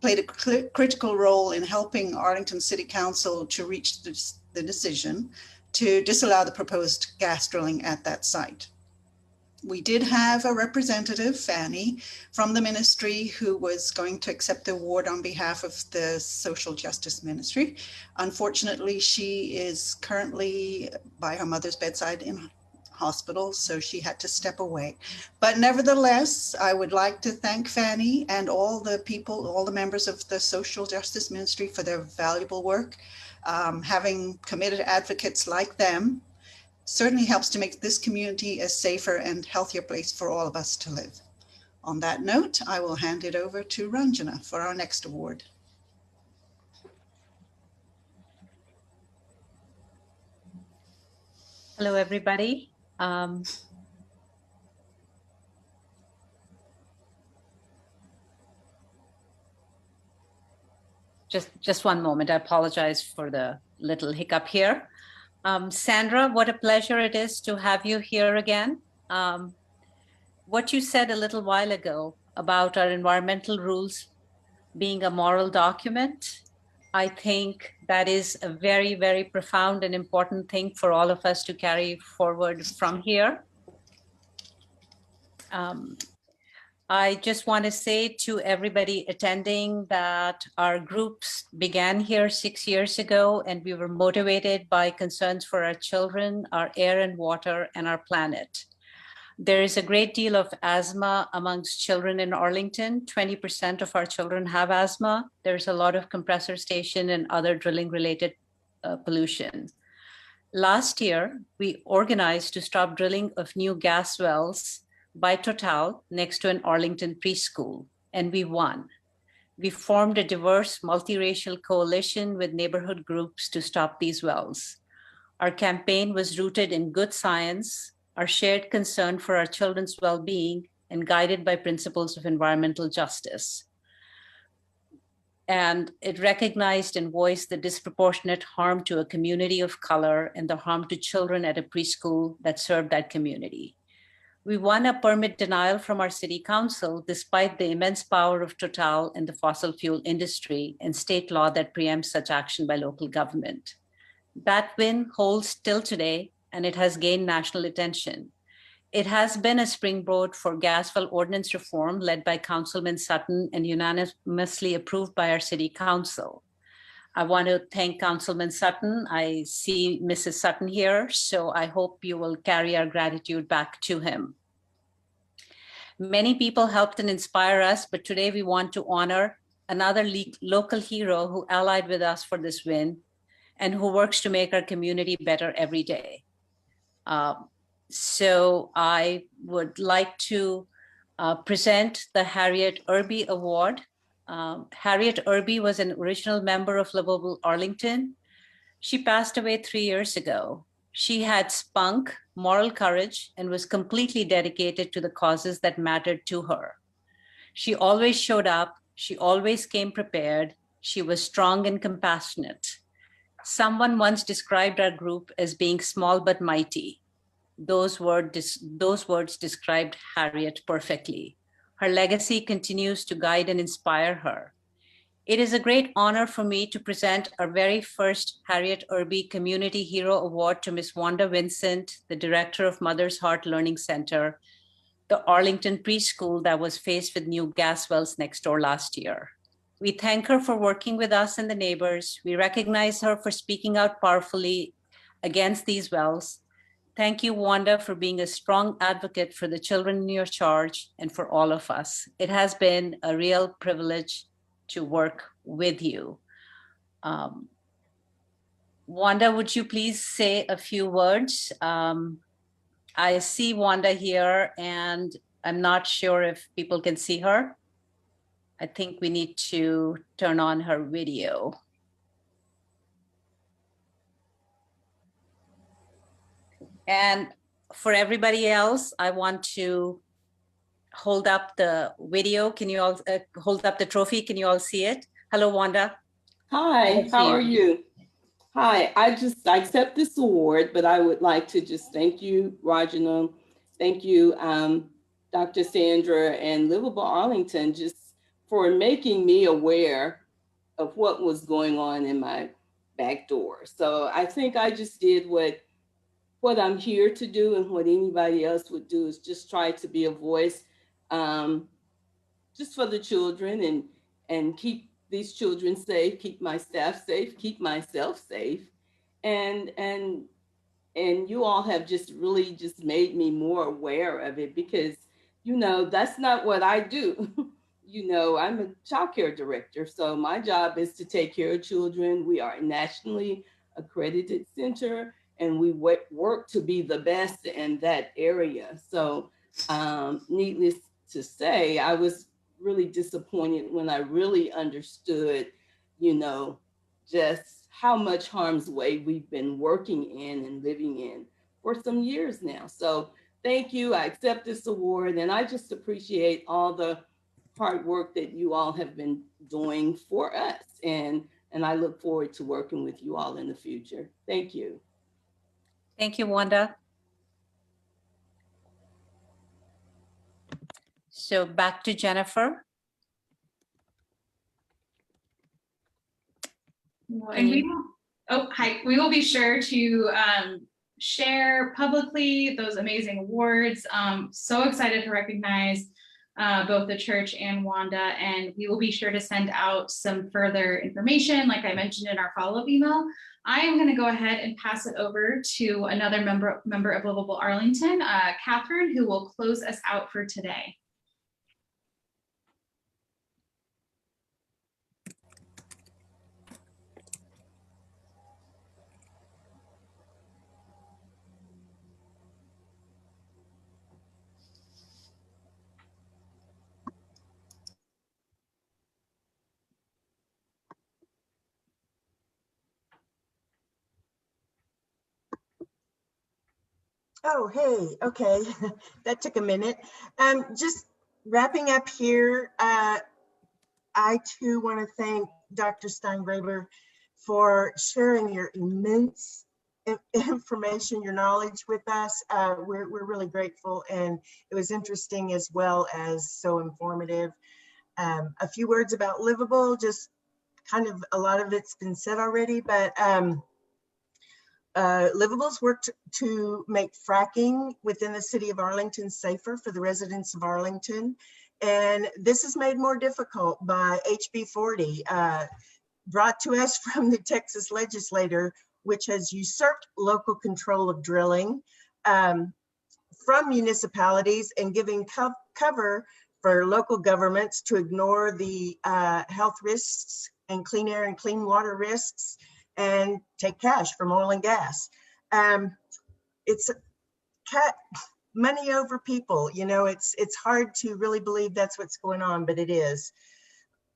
played a critical role in helping Arlington City Council to reach the decision to disallow the proposed gas drilling at that site. We did have a representative, Fanny, from the ministry who was going to accept the award on behalf of the Social Justice Ministry. Unfortunately, she is currently by her mother's bedside in hospital, so she had to step away. But nevertheless, I would like to thank Fanny and all the people, all the members of the Social Justice Ministry for their valuable work. Having committed advocates like them certainly helps to make this community a safer and healthier place for all of us to live. On that note, I will hand it over to Ranjana for our next award. Hello, everybody. Just one moment. I apologize for the little hiccup here. Sandra, what a pleasure it is to have you here again. What you said a little while ago about our environmental rules being a moral document, I think that is a very, very profound and important thing for all of us to carry forward from here. I just want to say to everybody attending that our groups began here 6 years ago, and we were motivated by concerns for our children, our air and water, and our planet. There is a great deal of asthma amongst children in Arlington. 20% of our children have asthma. There's a lot of compressor station and other drilling related pollution. Last year, we organized to stop drilling of new gas wells by Total next to an Arlington preschool, and we won. We formed a diverse multiracial coalition with neighborhood groups to stop these wells. Our campaign was rooted in good science, our shared concern for our children's well-being, and guided by principles of environmental justice. And it recognized and voiced the disproportionate harm to a community of color and the harm to children at a preschool that served that community. We won a permit denial from our city council despite the immense power of Total and the fossil fuel industry and state law that preempts such action by local government. That win holds still today, and it has gained national attention. It has been a springboard for gas well ordinance reform led by Councilman Sutton and unanimously approved by our city council. I want to thank Councilman Sutton. I see Mrs. Sutton here, so I hope you will carry our gratitude back to him. Many people helped and inspire us, but today we want to honor another local hero who allied with us for this win and who works to make our community better every day. So I would like to present the Harriet Irby Award. Harriet Irby was an original member of Liveable Arlington. She passed away 3 years ago. She had spunk, moral courage, and was completely dedicated to the causes that mattered to her. She always showed up. She always came prepared. She was strong and compassionate. Someone once described our group as being small but mighty. Those words described Harriet perfectly. Her legacy continues to guide and inspire her. It is a great honor for me to present our very first Harriet Irby Community Hero Award to Ms. Wanda Vincent, the director of Mother's Heart Learning Center, the Arlington preschool that was faced with new gas wells next door last year. We thank her for working with us and the neighbors. We recognize her for speaking out powerfully against these wells. Thank you, Wanda, for being a strong advocate for the children in your charge and for all of us. It has been a real privilege to work with you. Wanda, would you please say a few words? I see Wanda here, and I'm not sure if people can see her. I think we need to turn on her video. And for everybody else, I want to hold up the video. Can you all hold up the trophy? Can you all see it? Hello, Wanda. Hi, how are you? Hi, I accept this award, but I would like to just thank you, Rajana. Thank you, Dr. Sandra and Liveable Arlington, just for making me aware of what was going on in my back door. So I think I just did what I'm here to do, and what anybody else would do is just try to be a voice just for the children and keep these children safe, keep my staff safe, keep myself safe. And you all have just really just made me more aware of it, because, you know, that's not what I do. You know, I'm a child care director, so my job is to take care of children. We are a nationally accredited center, and we work to be the best in that area. So needless to say, I was really disappointed when I really understood, you know, just how much harm's way we've been working in and living in for some years now. So thank you. I accept this award, and I just appreciate all the hard work that you all have been doing for us. And I look forward to working with you all in the future. Thank you. Thank you, Wanda. So back to Jennifer. And we will be sure to share publicly those amazing awards. So excited to recognize both the church and Wanda, and we will be sure to send out some further information, like I mentioned in our follow-up email. I am going to go ahead and pass it over to another member of Liveable Arlington, Catherine, who will close us out for today. Oh, hey, okay, that took a minute. Just wrapping up here, I too want to thank Dr. Steingraber for sharing your immense information, your knowledge with us. We're really grateful, and it was interesting as well as so informative. A few words about Liveable, just kind of a lot of it's been said already, but Liveable's worked to make fracking within the city of Arlington safer for the residents of Arlington. And this is made more difficult by HB 40, brought to us from the Texas legislator, which has usurped local control of drilling from municipalities and giving cover for local governments to ignore the health risks and clean air and clean water risks and take cash from oil and gas. It's money over people. You know, it's hard to really believe that's what's going on, but it is.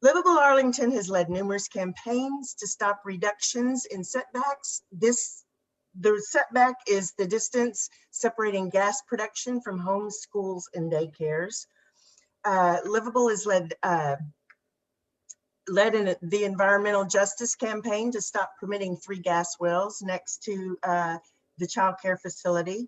Liveable Arlington has led numerous campaigns to stop reductions in setbacks. The setback is the distance separating gas production from homes, schools, and daycares. Liveable has led in the environmental justice campaign to stop permitting 3 gas wells next to the child care facility.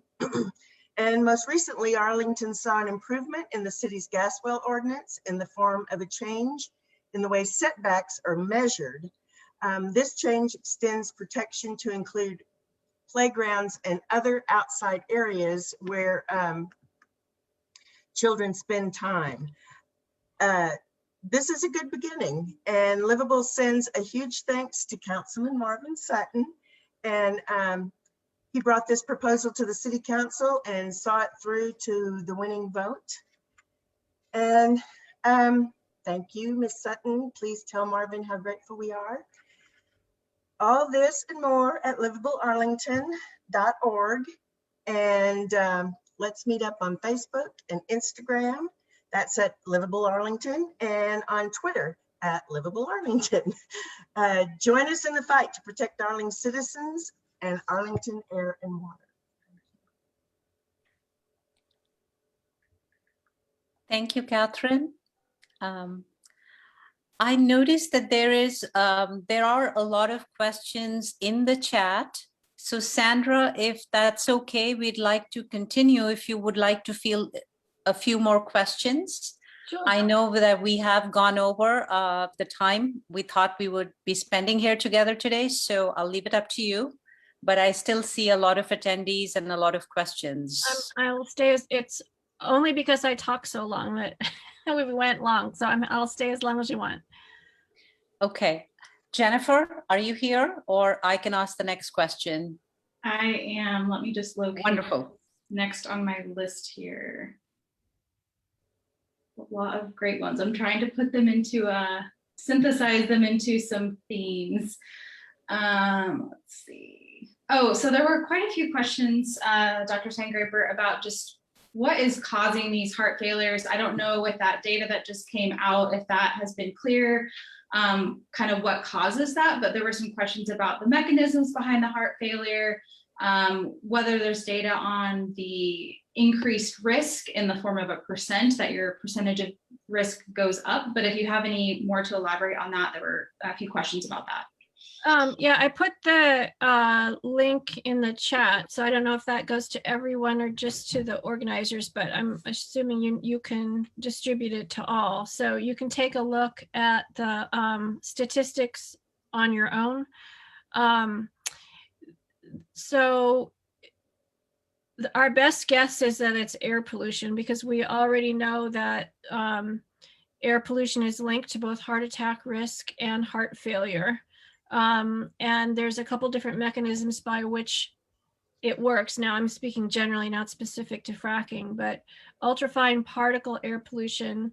And most recently, Arlington saw an improvement in the city's gas well ordinance in the form of a change in the way setbacks are measured. This change extends protection to include playgrounds and other outside areas where children spend time. This is a good beginning, and Liveable sends a huge thanks to Councilman Marvin Sutton. And he brought this proposal to the City Council and saw it through to the winning vote. And thank you, Ms. Sutton. Please tell Marvin how grateful we are. All this and more at livablearlington.org. And let's meet up on Facebook and Instagram. That's at Liveable Arlington, and on Twitter at Liveable Arlington. Join us in the fight to protect Arlington citizens and Arlington air and water. Thank you, Catherine. I noticed that there are a lot of questions in the chat. So Sandra, if that's okay, we'd like to continue if you would like to field a few more questions. Sure. I know that we have gone over the time we thought we would be spending here together today, so I'll leave it up to you. But I still see a lot of attendees and a lot of questions. I'll stay. It's only because I talk so long that we went long, so I'll stay as long as you want. Okay, Jennifer, are you here, or I can ask the next question? I am. Let me just locate. Wonderful. Next on my list here. A lot of great ones. I'm trying to put them into synthesize them into some themes. Let's see. Oh, so there were quite a few questions, Dr. Steingraber, about just what is causing these heart failures. I don't know with that data that just came out if that has been clear, kind of what causes that, but there were some questions about the mechanisms behind the heart failure, whether there's data on the increased risk in the form of a percent, that your percentage of risk goes up. But if you have any more to elaborate on that, there were a few questions about that. Yeah, I put the link in the chat, so I don't know if that goes to everyone or just to the organizers, but I'm assuming you can distribute it to all. So you can take a look at the statistics on your own. So our best guess is that it's air pollution, because we already know that air pollution is linked to both heart attack risk and heart failure. And there's a couple different mechanisms by which it works. Now I'm speaking generally, not specific to fracking, but ultrafine particle air pollution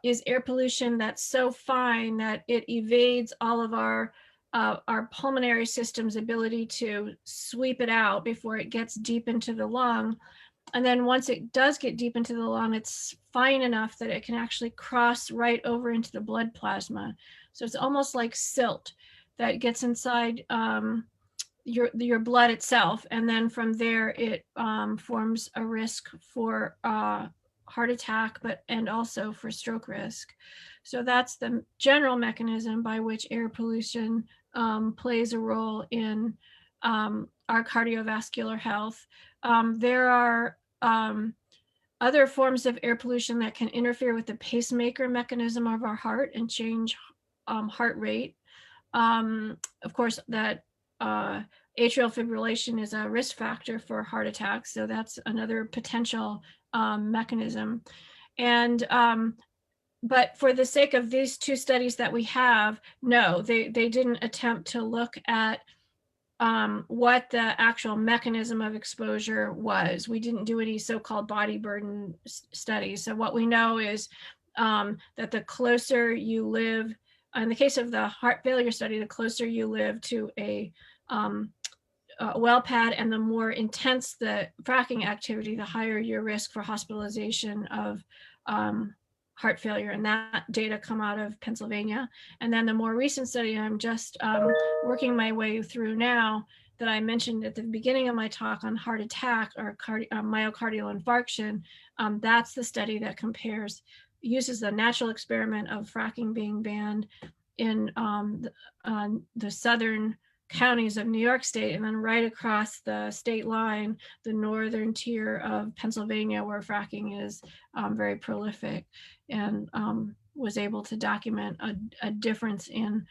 is air pollution that's so fine that it evades all of our pulmonary system's ability to sweep it out before it gets deep into the lung. And then once it does get deep into the lung, it's fine enough that it can actually cross right over into the blood plasma. So it's almost like silt that gets inside your blood itself. And then from there, it forms a risk for heart attack, and also for stroke risk. So that's the general mechanism by which air pollution plays a role in our cardiovascular health. There are other forms of air pollution that can interfere with the pacemaker mechanism of our heart and change heart rate. Of course, that atrial fibrillation is a risk factor for heart attacks, so that's another potential mechanism. And but for the sake of these two studies that we have, no, they didn't attempt to look at what the actual mechanism of exposure was. We didn't do any so-called body burden studies. So what we know is that the closer you live, in the case of the heart failure study, the closer you live to a well pad and the more intense the fracking activity, the higher your risk for hospitalization of heart failure, and that data come out of Pennsylvania. And then the more recent study I'm just working my way through now, that I mentioned at the beginning of my talk on heart attack or myocardial infarction, that's the study that uses the natural experiment of fracking being banned in the southern counties of New York State, and then right across the state line, the northern tier of Pennsylvania, where fracking is very prolific, and was able to document a difference in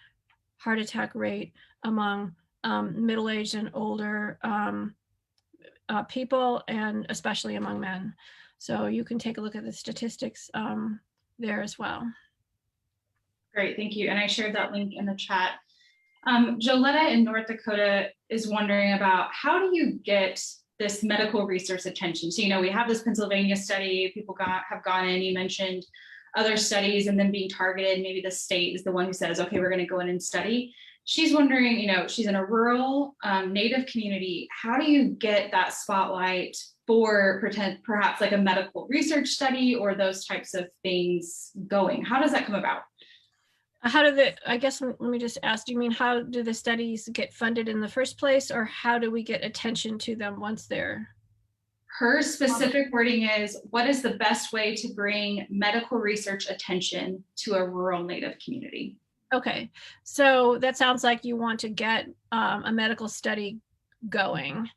heart attack rate among middle-aged and older people, and especially among men. So you can take a look at the statistics there as well. Great, thank you. And I shared that link in the chat. Joletta in North Dakota is wondering about, how do you get this medical research attention? So, we have this Pennsylvania study, people have gone in, you mentioned other studies, and then being targeted, maybe the state is the one who says, okay, we're gonna go in and study. She's wondering, she's in a rural Native community, how do you get that spotlight for perhaps like a medical research study or those types of things going? How does that come about? I guess, let me just ask, do you mean how do the studies get funded in the first place, or how do we get attention to them once they're? Her specific wording is, what is the best way to bring medical research attention to a rural Native community? Okay, so that sounds like you want to get a medical study going.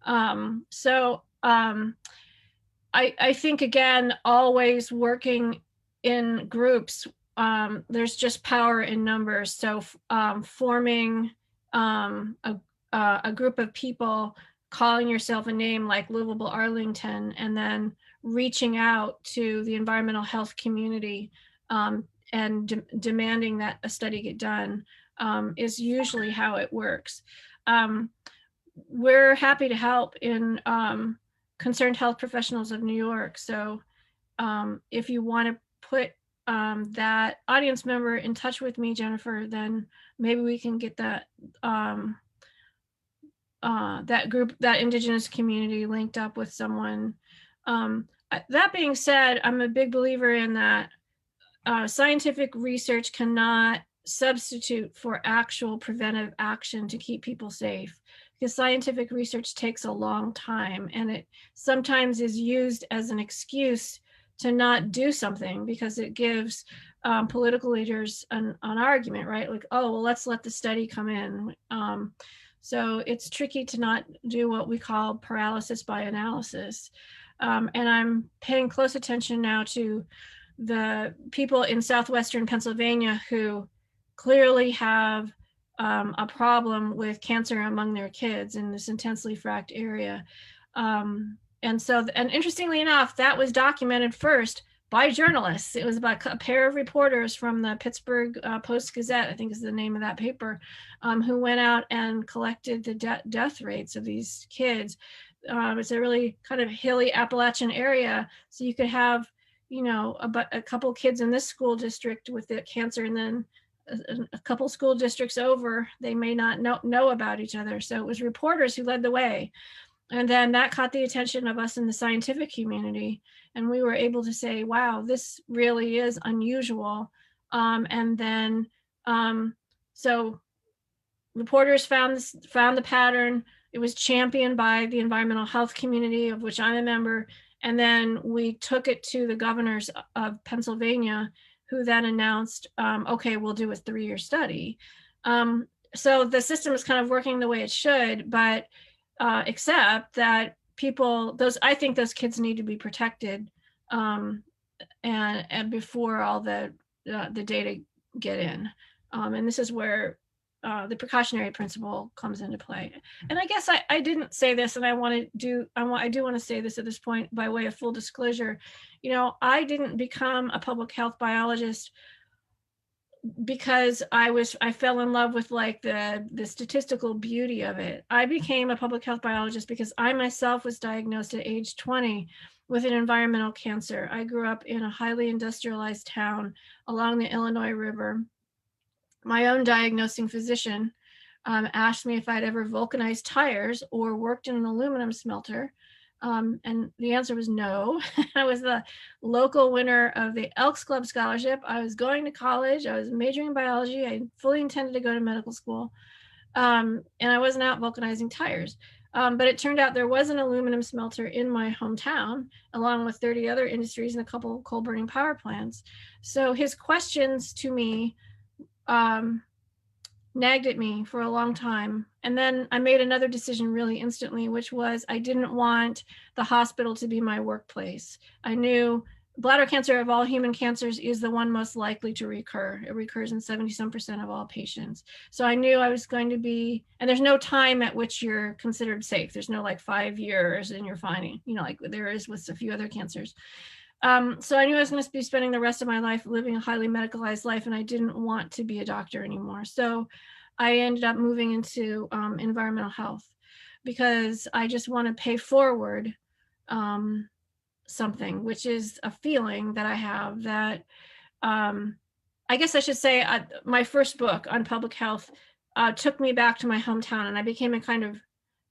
I think, again, always working in groups, there's just power in numbers. So forming a group of people, calling yourself a name like Liveable Arlington, and then reaching out to the environmental health community and demanding that a study get done is usually how it works. We're happy to help in Concerned Health Professionals of New York. So if you want to put that audience member in touch with me, Jennifer, then maybe we can get that that group, that Indigenous community, linked up with someone. That being said, I'm a big believer in that scientific research cannot substitute for actual preventive action to keep people safe, because scientific research takes a long time, and it sometimes is used as an excuse to not do something, because it gives political leaders an argument, right? Like, oh, well, let's let the study come in. So it's tricky to not do what we call paralysis by analysis. And I'm paying close attention now to the people in southwestern Pennsylvania who clearly have a problem with cancer among their kids in this intensely fracked area. And interestingly enough, that was documented first by journalists. It was about a pair of reporters from the Pittsburgh Post-Gazette, I think is the name of that paper, who went out and collected the death rates of these kids. It's a really kind of hilly Appalachian area, so you could have, a couple kids in this school district with the cancer, and then a couple school districts over, they may not know about each other. So it was reporters who led the way. And then that caught the attention of us in the scientific community. And we were able to say, wow, this really is unusual. So reporters found the pattern. It was championed by the environmental health community, of which I'm a member. And then we took it to the governors of Pennsylvania, who then announced, okay, we'll do a 3-year study. So the system is kind of working the way it should, but except that I think those kids need to be protected, and before all the data get in. And this is where the precautionary principle comes into play. And I guess I didn't say this, and I do want to say this at this point by way of full disclosure. I didn't become a public health biologist because I fell in love with like the statistical beauty of it. I became a public health biologist because I myself was diagnosed at age 20 with an environmental cancer. I grew up in a highly industrialized town along the Illinois River. My own diagnosing physician asked me if I'd ever vulcanized tires or worked in an aluminum smelter. And the answer was no. I was the local winner of the Elks Club Scholarship. I was going to college. I was majoring in biology. I fully intended to go to medical school. And I wasn't out vulcanizing tires. But it turned out there was an aluminum smelter in my hometown, along with 30 other industries and a couple of coal burning power plants. So his questions to me nagged at me for a long time. And then I made another decision really instantly, which was I didn't want the hospital to be my workplace. I knew bladder cancer of all human cancers is the one most likely to recur. It recurs in 70% of all patients. So I knew I was going to be, and there's no time at which you're considered safe. There's no like 5 years and you're fine, you know, like there is with a few other cancers. So I knew I was going to be spending the rest of my life living a highly medicalized life, and I didn't want to be a doctor anymore. So I ended up moving into environmental health because I just want to pay forward something, which is a feeling that I have that I guess I should say my first book on public health took me back to my hometown, and I became a kind of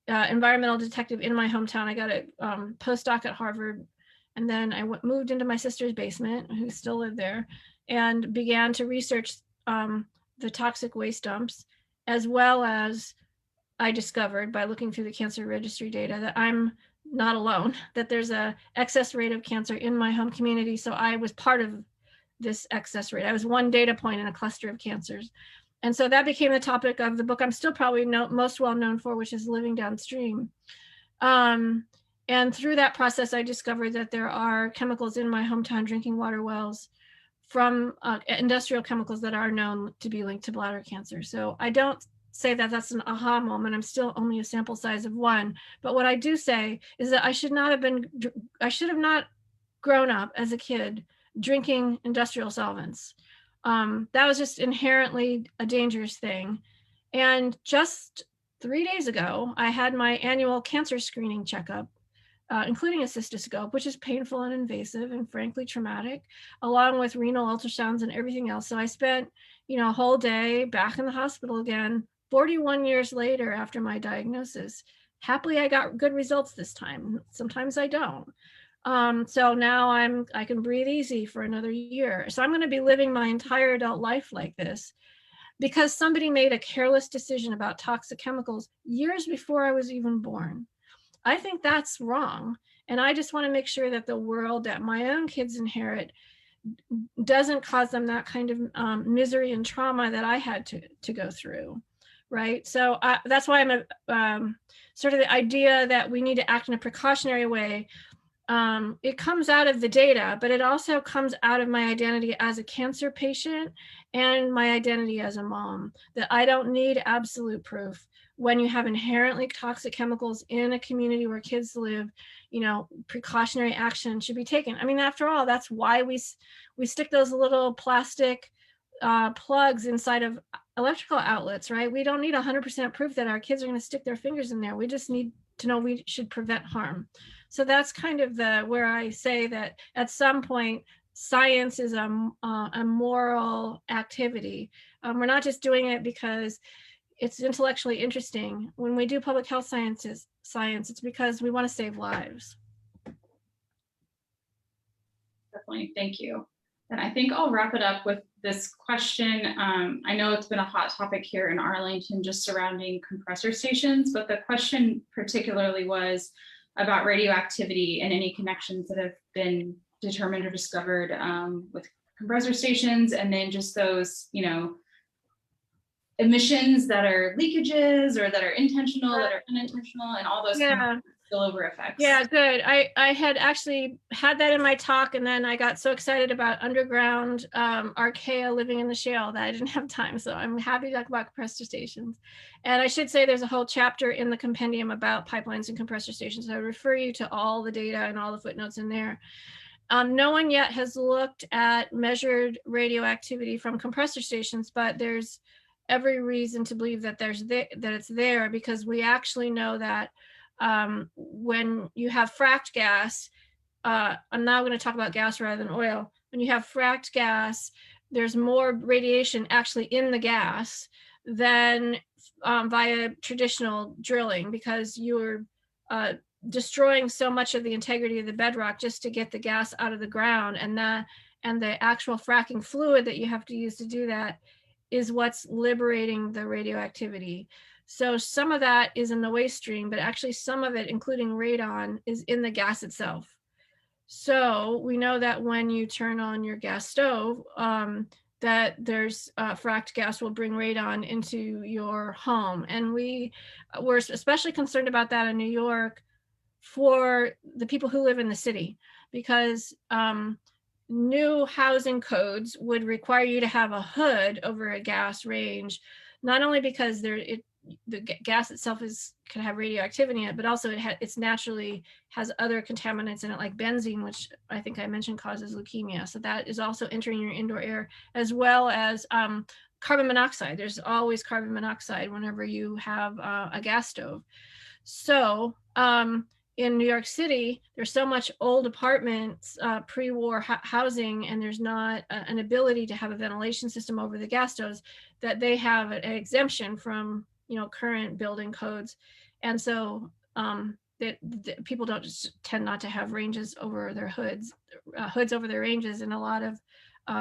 environmental detective in my hometown. I got a postdoc at Harvard. And then I moved into my sister's basement, who still lived there, and began to research the toxic waste dumps, as well as I discovered by looking through the cancer registry data that I'm not alone, that there's a excess rate of cancer in my home community. So I was part of this excess rate. I was one data point in a cluster of cancers. And so that became the topic of the book I'm still probably most well known for, which is Living Downstream. And through that process, I discovered that there are chemicals in my hometown drinking water wells from industrial chemicals that are known to be linked to bladder cancer. So I don't say that that's an aha moment. I'm still only a sample size of one. But what I do say is that I should have not grown up as a kid drinking industrial solvents. That was just inherently a dangerous thing. And just 3 days ago, I had my annual cancer screening checkup, including a cystoscope, which is painful and invasive and frankly traumatic, along with renal ultrasounds and everything else. So I spent, a whole day back in the hospital again, 41 years later after my diagnosis. Happily, I got good results this time. Sometimes I don't. So now I can breathe easy for another year. So I'm going to be living my entire adult life like this because somebody made a careless decision about toxic chemicals years before I was even born. I think that's wrong. And I just want to make sure that the world that my own kids inherit doesn't cause them that kind of misery and trauma that I had to go through. Right. So that's why I'm sort of the idea that we need to act in a precautionary way. It comes out of the data, but it also comes out of my identity as a cancer patient and my identity as a mom, that I don't need absolute proof. When you have inherently toxic chemicals in a community where kids live, precautionary action should be taken. I mean, after all, that's why we stick those little plastic plugs inside of electrical outlets, right? We don't need 100% proof that our kids are going to stick their fingers in there. We just need to know we should prevent harm. So that's kind of where I say that at some point, science is a moral activity. We're not just doing it because it's intellectually interesting. When we do public health science, it's because we want to save lives. Definitely, thank you. And I think I'll wrap it up with this question. I know it's been a hot topic here in Arlington just surrounding compressor stations, but the question particularly was about radioactivity and any connections that have been determined or discovered with compressor stations, and then just those, emissions that are leakages or that are intentional, that are unintentional, and all those kind of spillover effects. Yeah, good. I had actually had that in my talk, and then I got so excited about underground archaea living in the shale that I didn't have time. So I'm happy to talk about compressor stations. And I should say there's a whole chapter in the compendium about pipelines and compressor stations. I refer you to all the data and all the footnotes in there. No one yet has looked at measured radioactivity from compressor stations, but there's every reason to believe that it's there, because we actually know that when you have fracked gas, I'm now going to talk about gas rather than oil. When you have fracked gas, there's more radiation actually in the gas than via traditional drilling, because you're destroying so much of the integrity of the bedrock just to get the gas out of the ground, and the actual fracking fluid that you have to use to do that is what's liberating the radioactivity. So some of that is in the waste stream, but actually some of it, including radon, is in the gas itself. So we know that when you turn on your gas stove, that there's fracked gas will bring radon into your home. And we were especially concerned about that in New York for the people who live in the city, because new housing codes would require you to have a hood over a gas range, not only because the gas itself can have radioactivity in it, but also it's naturally has other contaminants in it, like benzene, which I think I mentioned causes leukemia. So that is also entering your indoor air, as well as carbon monoxide. There's always carbon monoxide whenever you have a gas stove. So in New York City, there's so much old apartments, pre-war housing, and there's not an ability to have a ventilation system over the gas stoves, that they have an exemption from, you know, current building codes. And so people don't just tend not to have ranges over their hoods over their ranges in a lot of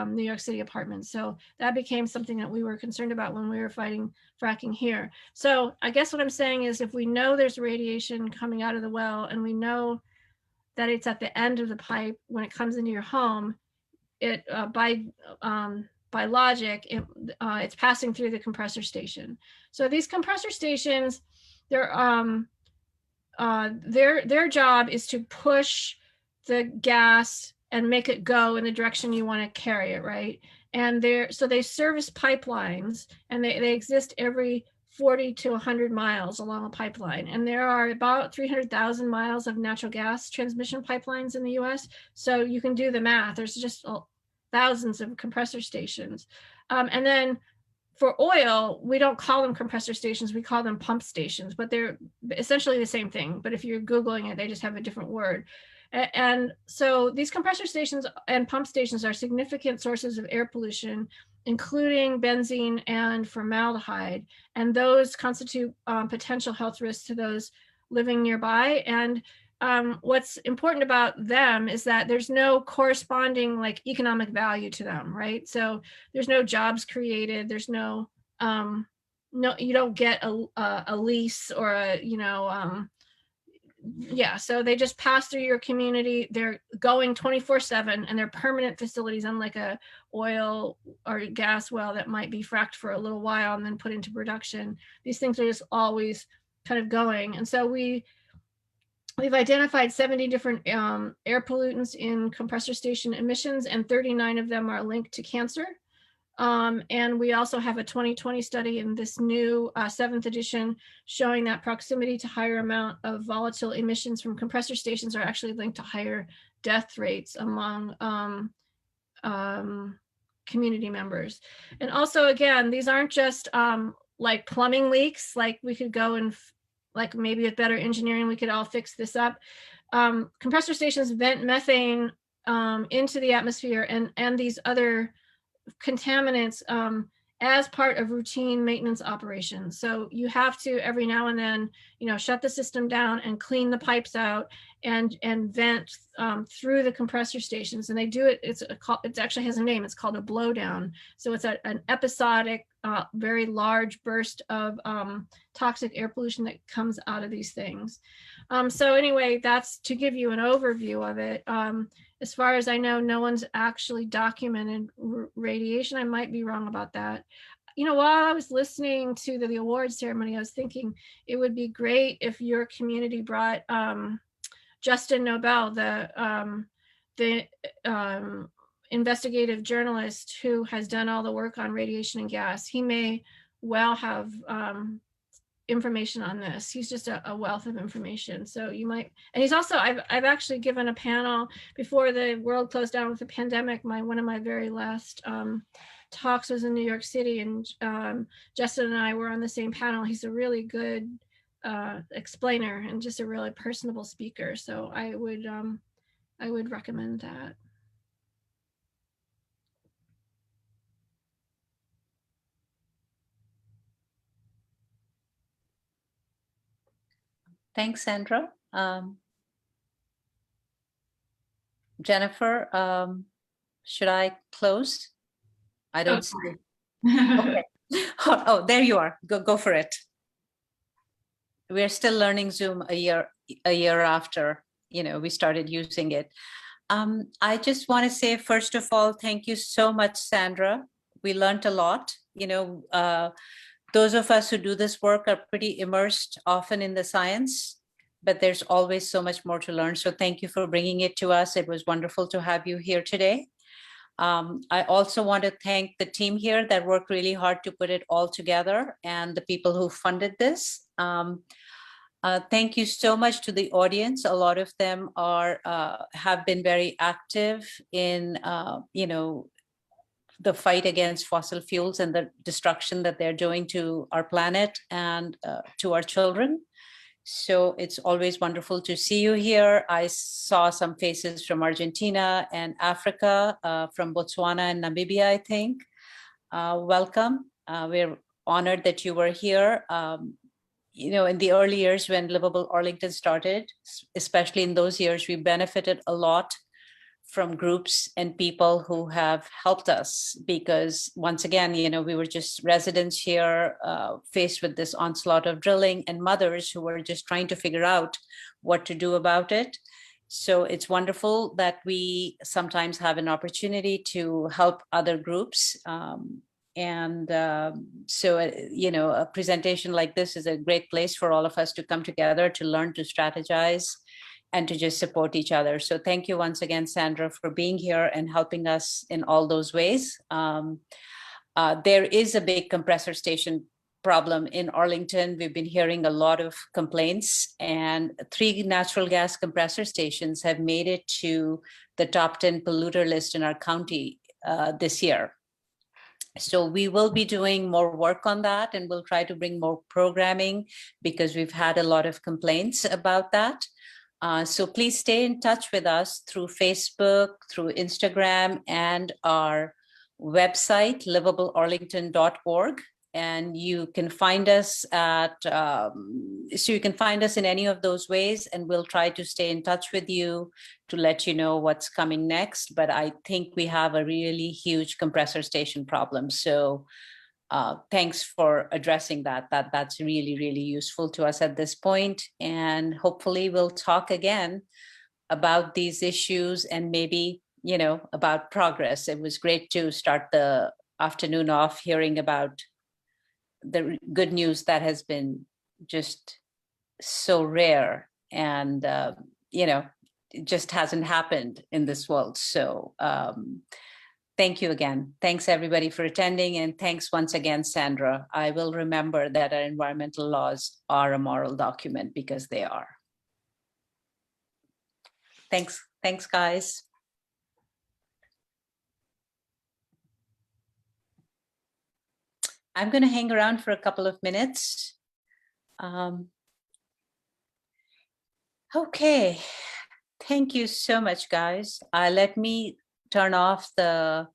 New York City apartments. So that became something that we were concerned about when we were fighting fracking here. So I guess what I'm saying is, if we know there's radiation coming out of the well, and we know that it's at the end of the pipe when it comes into your home, it by logic, it's passing through the compressor station. So these compressor stations, their job is to push the gas and make it go in the direction you want to carry it, right? And they service pipelines, and they exist every 40 to 100 miles along a pipeline. And there are about 300,000 miles of natural gas transmission pipelines in the US. So you can do the math. There's just thousands of compressor stations. And then for oil, we don't call them compressor stations, we call them pump stations, but they're essentially the same thing. But if you're Googling it, they just have a different word. And so these compressor stations and pump stations are significant sources of air pollution, including benzene and formaldehyde. And those constitute potential health risks to those living nearby. And what's important about them is that there's no corresponding like economic value to them, right? So there's no jobs created. There's no, you don't get a lease or a, you know, yeah, so they just pass through your community. They're going 24/7, and they're permanent facilities, unlike a oil or gas well that might be fracked for a little while and then put into production. These things are just always kind of going. And so we've identified 70 different air pollutants in compressor station emissions, and 39 of them are linked to cancer. And we also have a 2020 study in this new 7th edition showing that proximity to higher amount of volatile emissions from compressor stations are actually linked to higher death rates among community members. And also, again, these aren't just like plumbing leaks, like we could go and like maybe with better engineering, we could all fix this up. Compressor stations vent methane into the atmosphere and these other contaminants as part of routine maintenance operations. So you have to every now and then, you know, shut the system down and clean the pipes out and vent through the compressor stations. And they do it. It actually has a name. It's called a blowdown. So it's an episodic, very large burst of toxic air pollution that comes out of these things. So anyway, that's to give you an overview of it. As far as I know, no one's actually documented radiation. I might be wrong about that. You know, while I was listening to the awards ceremony, I was thinking it would be great if your community brought Justin Nobel, the investigative journalist who has done all the work on radiation and gas. He may well have information on this. He's just a wealth of information. So you might, and he's also, I've actually given a panel before the world closed down with the pandemic. One of my very last talks was in New York City, and Justin and I were on the same panel. He's a really good explainer and just a really personable speaker. So I would recommend that. Thanks, Sandra. Jennifer, should I close? I don't see it. Okay. Oh, there you are. Go for it. We're still learning Zoom a year after, we started using it. I just want to say, first of all, thank you so much, Sandra. We learned a lot. Those of us who do this work are pretty immersed often in the science, but there's always so much more to learn. So thank you for bringing it to us. It was wonderful to have you here today. I also want to thank the team here that worked really hard to put it all together, and the people who funded this. Thank you so much to the audience. A lot of them have been very active in, the fight against fossil fuels and the destruction that they're doing to our planet and to our children. So it's always wonderful to see you here. I saw some faces from Argentina and Africa, from Botswana and Namibia, I think. Welcome. We're honored that you were here. In the early years when Liveable Arlington started, especially in those years, we benefited a lot from groups and people who have helped us, because once again, we were just residents here, faced with this onslaught of drilling, and mothers who were just trying to figure out what to do about it. So it's wonderful that we sometimes have an opportunity to help other groups. So a presentation like this is a great place for all of us to come together, to learn, to strategize, and to just support each other. So thank you once again, Sandra, for being here and helping us in all those ways. There is a big compressor station problem in Arlington. We've been hearing a lot of complaints, and 3 natural gas compressor stations have made it to the top 10 polluter list in our county this year. So we will be doing more work on that, and we'll try to bring more programming, because we've had a lot of complaints about that. So please stay in touch with us through Facebook, through Instagram, and our website, liveablearlington.org. And you can find us in any of those ways, and we'll try to stay in touch with you to let you know what's coming next. But I think we have a really huge compressor station problem. So thanks for addressing that. That's really, really useful to us at this point. And hopefully we'll talk again about these issues, and maybe, about progress. It was great to start the afternoon off hearing about the good news that has been just so rare, and, it just hasn't happened in this world. So thank you again. Thanks everybody for attending. And thanks once again, Sandra. I will remember that our environmental laws are a moral document, because they are. Thanks, guys. I'm going to hang around for a couple of minutes. Okay. Thank you so much, guys. Let me turn off the